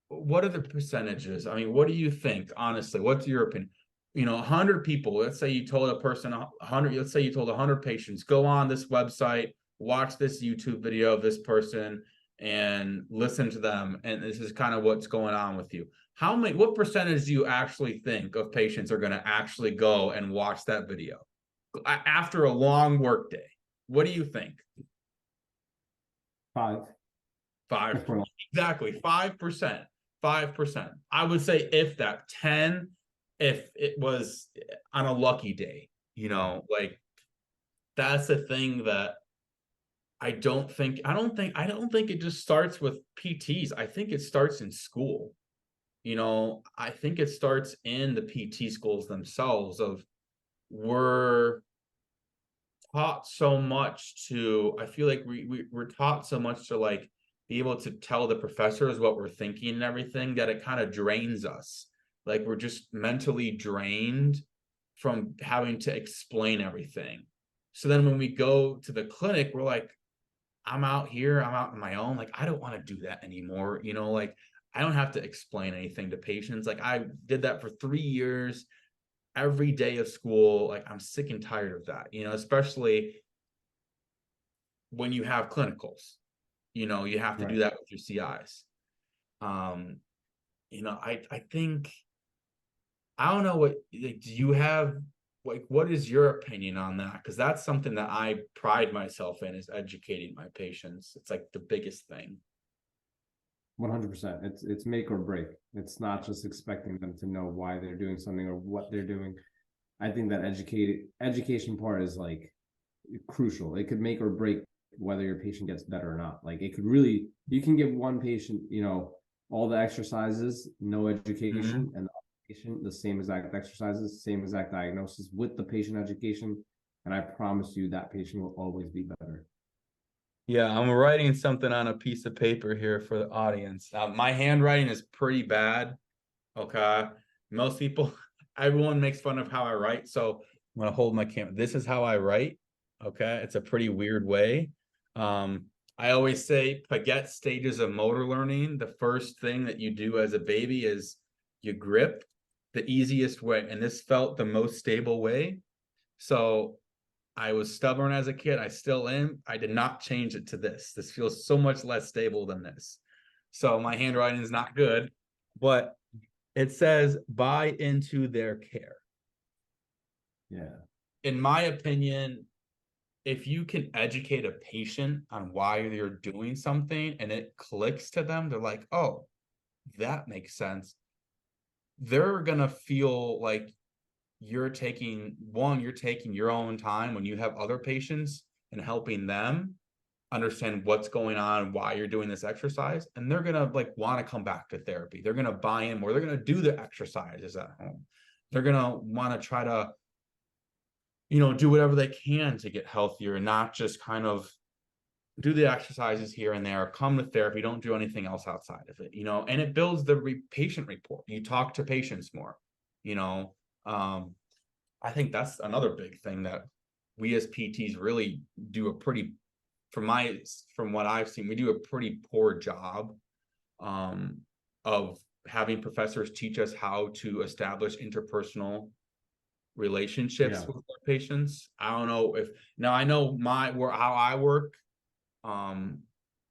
A: what are the percentages? I mean, what do you think? Honestly, what's your opinion? You know, 100 people, let's say you told a person 100, let's say you told 100 patients, go on this website, watch this YouTube video of this person and listen to them. And this is kind of what's going on with you. How many, what percentage do you actually think of patients are going to actually go and watch that video after a long work day? What do you think?
B: 5.
A: 5%. Exactly. 5%. 5%. I would say if that 10, if it was on a lucky day, you know, like that's the thing that I don't think it just starts with PTs. I think it starts in school. You know, I think it starts in the PT schools themselves of we're taught so much to, I feel like we're taught so much to like be able to tell the professors what we're thinking and everything that it kind of drains us. Like we're just mentally drained from having to explain everything. So then when we go to the clinic, we're like, I'm out here, I'm out on my own. Like, I don't want to do that anymore. You know, like I don't have to explain anything to patients. Like I did that for 3 years every day of school. Like I'm sick and tired of that, you know, especially when you have clinicals, you know, you have to do that with your CIs. You know, I think, I don't know what, like, do you have, like, what is your opinion on that? Because that's something that I pride myself in, is educating my patients. It's like the biggest thing.
B: 100%. It's make or break. It's not just expecting them to know why they're doing something or what they're doing. I think that education part is like crucial. It could make or break whether your patient gets better or not. Like it could really, you can give one patient, you know, all the exercises, no education, and the patient the same exact exercises, same exact diagnosis with the patient education, and I promise you that patient will always be better.
A: Yeah, I'm writing something on a piece of paper here for the audience. My handwriting is pretty bad. Okay. Most people, everyone makes fun of how I write. So I'm going to hold my camera. This is how I write. Okay. It's a pretty weird way. I always say forget stages of motor learning. The first thing that you do as a baby is you grip the easiest way. And this felt the most stable way. So I was stubborn as a kid. I still am. I did not change it to this. This feels so much less stable than this. So my handwriting is not good, but it says buy into their care.
B: Yeah.
A: In my opinion, if you can educate a patient on why you're doing something and it clicks to them, they're like, oh, that makes sense. They're going to feel like you're taking your own time when you have other patients and helping them understand what's going on, why you're doing this exercise, and they're gonna like want to come back to therapy. They're gonna buy in more. They're gonna do the exercises at home. They're gonna want to try to, you know, do whatever they can to get healthier and not just kind of do the exercises here and there, come to therapy, don't do anything else outside of it, you know. And it builds the patient rapport. You talk to patients more, you know. I think that's another big thing that we as PTs really do a pretty from what I've seen, we do a pretty poor job of having professors teach us how to establish interpersonal relationships with our patients. I don't know if now I know how I work, and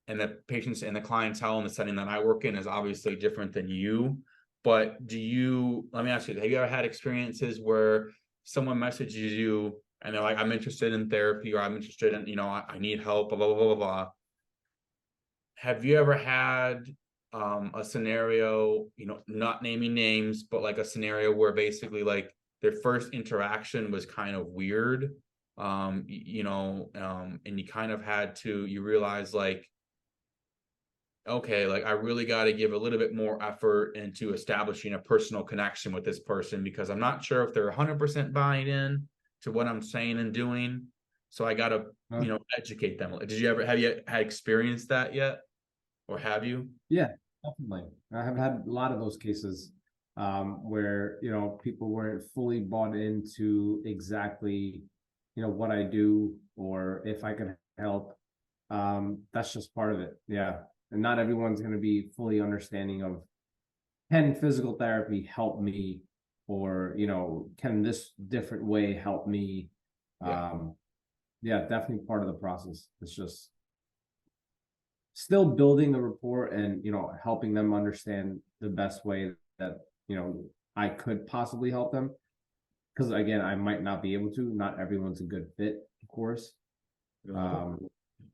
A: the patients and the clientele in the setting that I work in is obviously different than you. But let me ask you, have you ever had experiences where someone messages you and they're like, I'm interested in therapy, or I'm interested in, I need help, blah, blah, blah, blah, blah. Have you ever had a scenario, not naming names, but like a scenario where basically like their first interaction was kind of weird, and you kind of you realize like, okay, like I really got to give a little bit more effort into establishing a personal connection with this person, because I'm not sure if they're 100% buying in to what I'm saying and doing. So I got to, educate them. Have you had experienced that yet? Or have you?
B: Yeah, definitely. I have had a lot of those cases where, people weren't fully bought into exactly, what I do or if I can help. That's just part of it. Yeah. And not everyone's going to be fully understanding of, can physical therapy help me, or, can this different way help me? Yeah, definitely part of the process. It's just still building the rapport and, helping them understand the best way that, I could possibly help them. Because again, I might not be able to. Not everyone's a good fit, of course.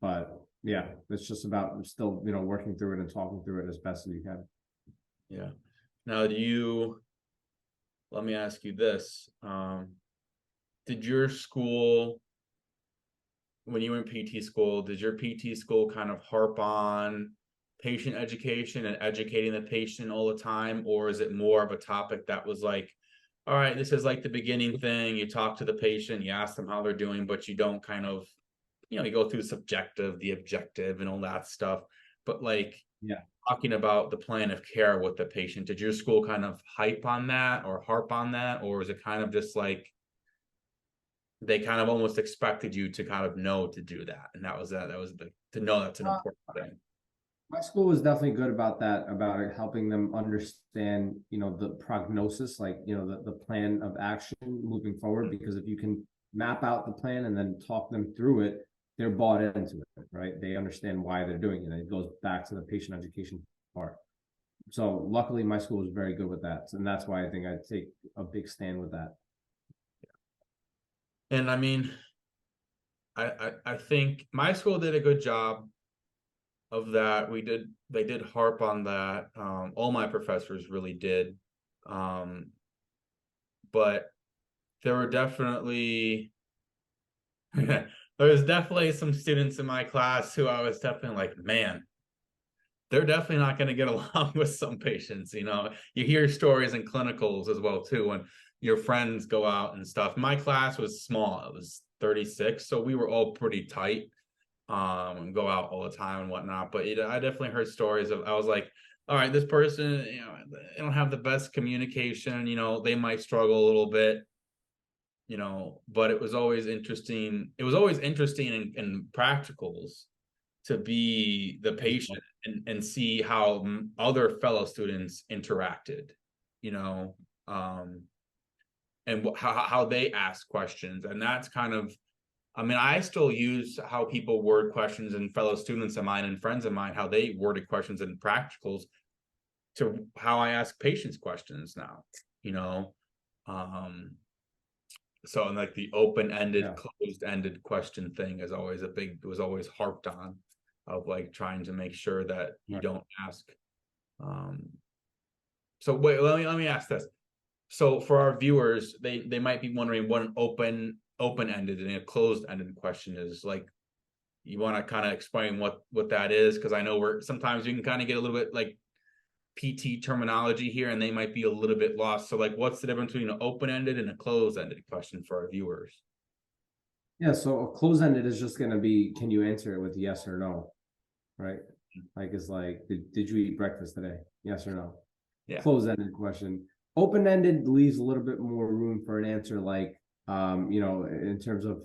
B: But yeah, it's just about still, working through it and talking through it as best as you can.
A: Yeah. Now, let me ask you this. Did your school, when you were in PT school, did your PT school kind of harp on patient education and educating the patient all the time? Or is it more of a topic that was like, all right, this is like the beginning thing. You talk to the patient, you ask them how they're doing, but you don't kind of, you go through the subjective, the objective, and all that stuff. But like, talking about the plan of care with the patient, did your school kind of hype on that or harp on that? Or is it kind of just like, they kind of almost expected you to kind of know to do that? And that was to know that's an important thing.
B: My school was definitely good about that, about helping them understand, the prognosis, like, the plan of action moving forward. Because if you can map out the plan and then talk them through it, they're bought into it, right? They understand why they're doing it. And it goes back to the patient education part. So luckily my school was very good with that. And that's why I think I take a big stand with that.
A: And I mean, I think my school did a good job of that. They did harp on that. All my professors really did. But there were definitely there was definitely some students in my class who I was definitely like, man, they're definitely not going to get along with some patients. You hear stories in clinicals as well too, when your friends go out and stuff. My class was small. It was 36, so we were all pretty tight, and go out all the time and whatnot. But I definitely heard stories I was like, all right, this person, they don't have the best communication. They might struggle a little bit. But it was always interesting. It was always interesting in practicals to be the patient and see how other fellow students interacted, and how they ask questions. And that's kind of, I mean, I still use how people word questions, and fellow students of mine and friends of mine, how they worded questions in practicals to how I ask patients questions now, so like the open-ended, closed-ended question thing is always was always harped on, of like trying to make sure that you don't ask. So wait, let me ask this. So for our viewers, they might be wondering what an open-ended and a closed-ended question is. Like, you want to kind of explain what that is? Because I know sometimes you can kind of get a little bit like PT terminology here, and they might be a little bit lost. So like, what's the difference between an open-ended and a closed-ended question for our viewers?
B: Yeah, so a closed-ended is just going to be, can you answer it with yes or no, right? Like, it's like, did you eat breakfast today? Yes or no? Yeah. Closed-ended question. Open-ended leaves a little bit more room for an answer, like, in terms of,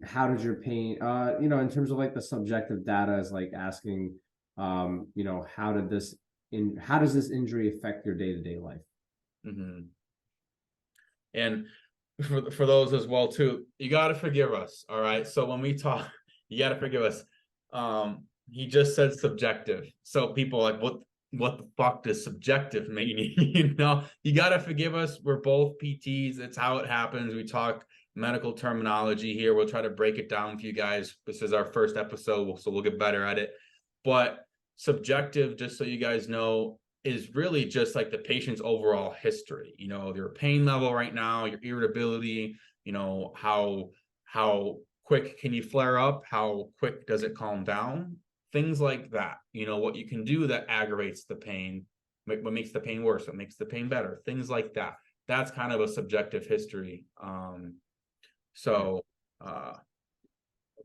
B: how did your pain, in terms of like the subjective data is like asking, how does this injury affect your day-to-day life?
A: Mm-hmm. And for those as well too, you got to forgive us. All right. So when we talk, you got to forgive us. He just said subjective. So people are like, what the fuck does subjective mean? You got to forgive us. We're both PTs. It's how it happens. We talk medical terminology here. We'll try to break it down for you guys. This is our first episode, so we'll get better at it. But subjective, just so you guys know, is really just like the patient's overall history, their pain level right now, your irritability, how quick can you flare up, how quick does it calm down, things like that, what you can do that aggravates the pain, what makes the pain worse, what makes the pain better, things like that. That's kind of a subjective history. So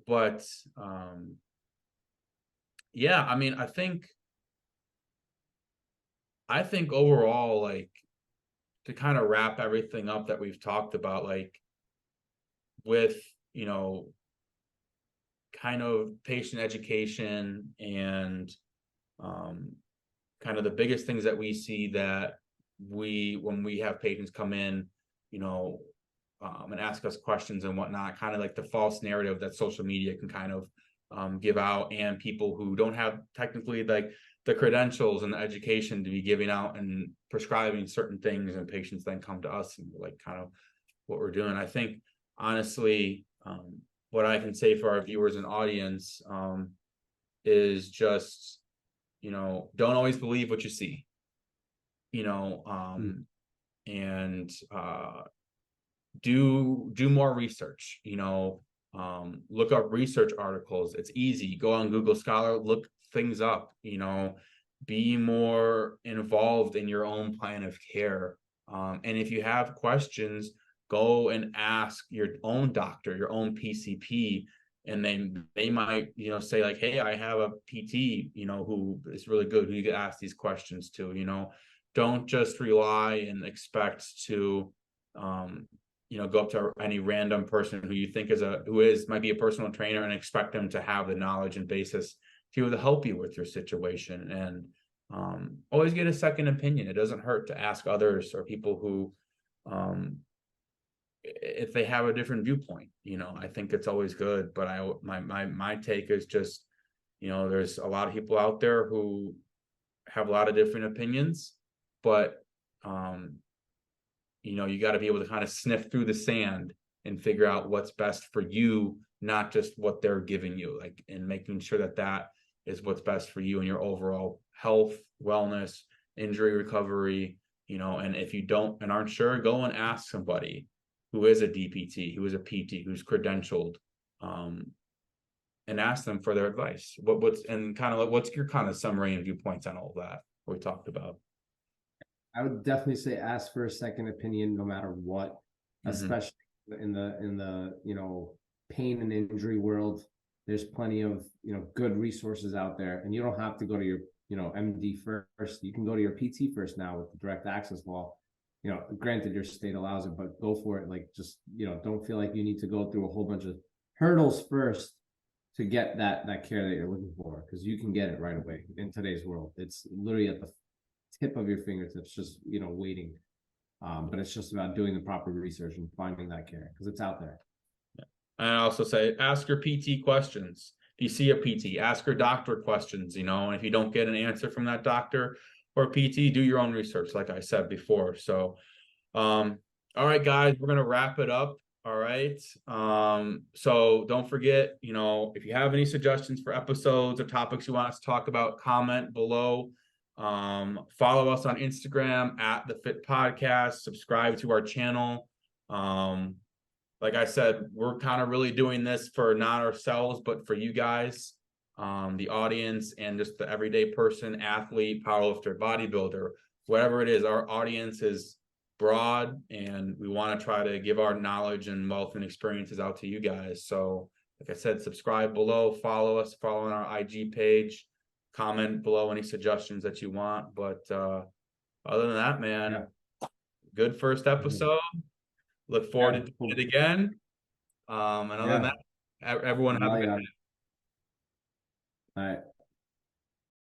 A: but yeah, I mean, I think overall, like, to kind of wrap everything up that we've talked about, like, with, kind of patient education and kind of the biggest things that we see that when we have patients come in, and ask us questions and whatnot, kind of like the false narrative that social media can kind of give out, and people who don't have technically like the credentials and the education to be giving out and prescribing certain things, and patients then come to us and like kind of what we're doing. I think honestly, what I can say for our viewers and audience is just, don't always believe what you see, and do more research, look up research articles. It's easy. Go on Google Scholar, look things up, be more involved in your own plan of care. And if you have questions, go and ask your own doctor, your own PCP, and they might, say like, hey, I have a PT, who is really good, who you could ask these questions to. Don't just rely and expect to go up to any random person who you think might be a personal trainer and expect them to have the knowledge and basis to be able to help you with your situation. And always get a second opinion. It doesn't hurt to ask others or people who, if they have a different viewpoint. I think it's always good. But my take is just, there's a lot of people out there who have a lot of different opinions, but you got to be able to kind of sniff through the sand and figure out what's best for you, not just what they're giving you, like, and making sure that is what's best for you and your overall health, wellness, injury recovery. And if you don't and aren't sure, go and ask somebody who is a DPT, who is a PT, who's credentialed, and ask them for their advice. What's your kind of summary and viewpoints on all of that we talked about?
B: I would definitely say ask for a second opinion no matter what, especially in the pain and injury world. There's plenty of good resources out there, and you don't have to go to your MD first. You can go to your PT first now with the direct access law. Granted your state allows it, but go for it. Like, just don't feel like you need to go through a whole bunch of hurdles first to get that care that you're looking for, because you can get it right away in today's world. It's literally at the tip of your fingertips, just waiting. But it's just about doing the proper research and finding that care, because it's out there.
A: And I also say, ask your PT questions. If you see a PT, ask your doctor questions, and if you don't get an answer from that doctor or PT, do your own research, like I said before. So, all right, guys, we're going to wrap it up. All right. So don't forget, if you have any suggestions for episodes or topics you want us to talk about, comment below. Follow us on Instagram at the FITT Podcast. Subscribe to our channel. Like I said, we're kind of really doing this for not ourselves, but for you guys, the audience, and just the everyday person, athlete, powerlifter, bodybuilder, whatever it is. Our audience is broad, and we want to try to give our knowledge and wealth and experiences out to you guys. So, like I said, subscribe below, follow us, follow on our IG page, comment below any suggestions that you want. But other than that, man, good first episode. Look forward to doing it again. And other than that, Everyone have a good
B: All right.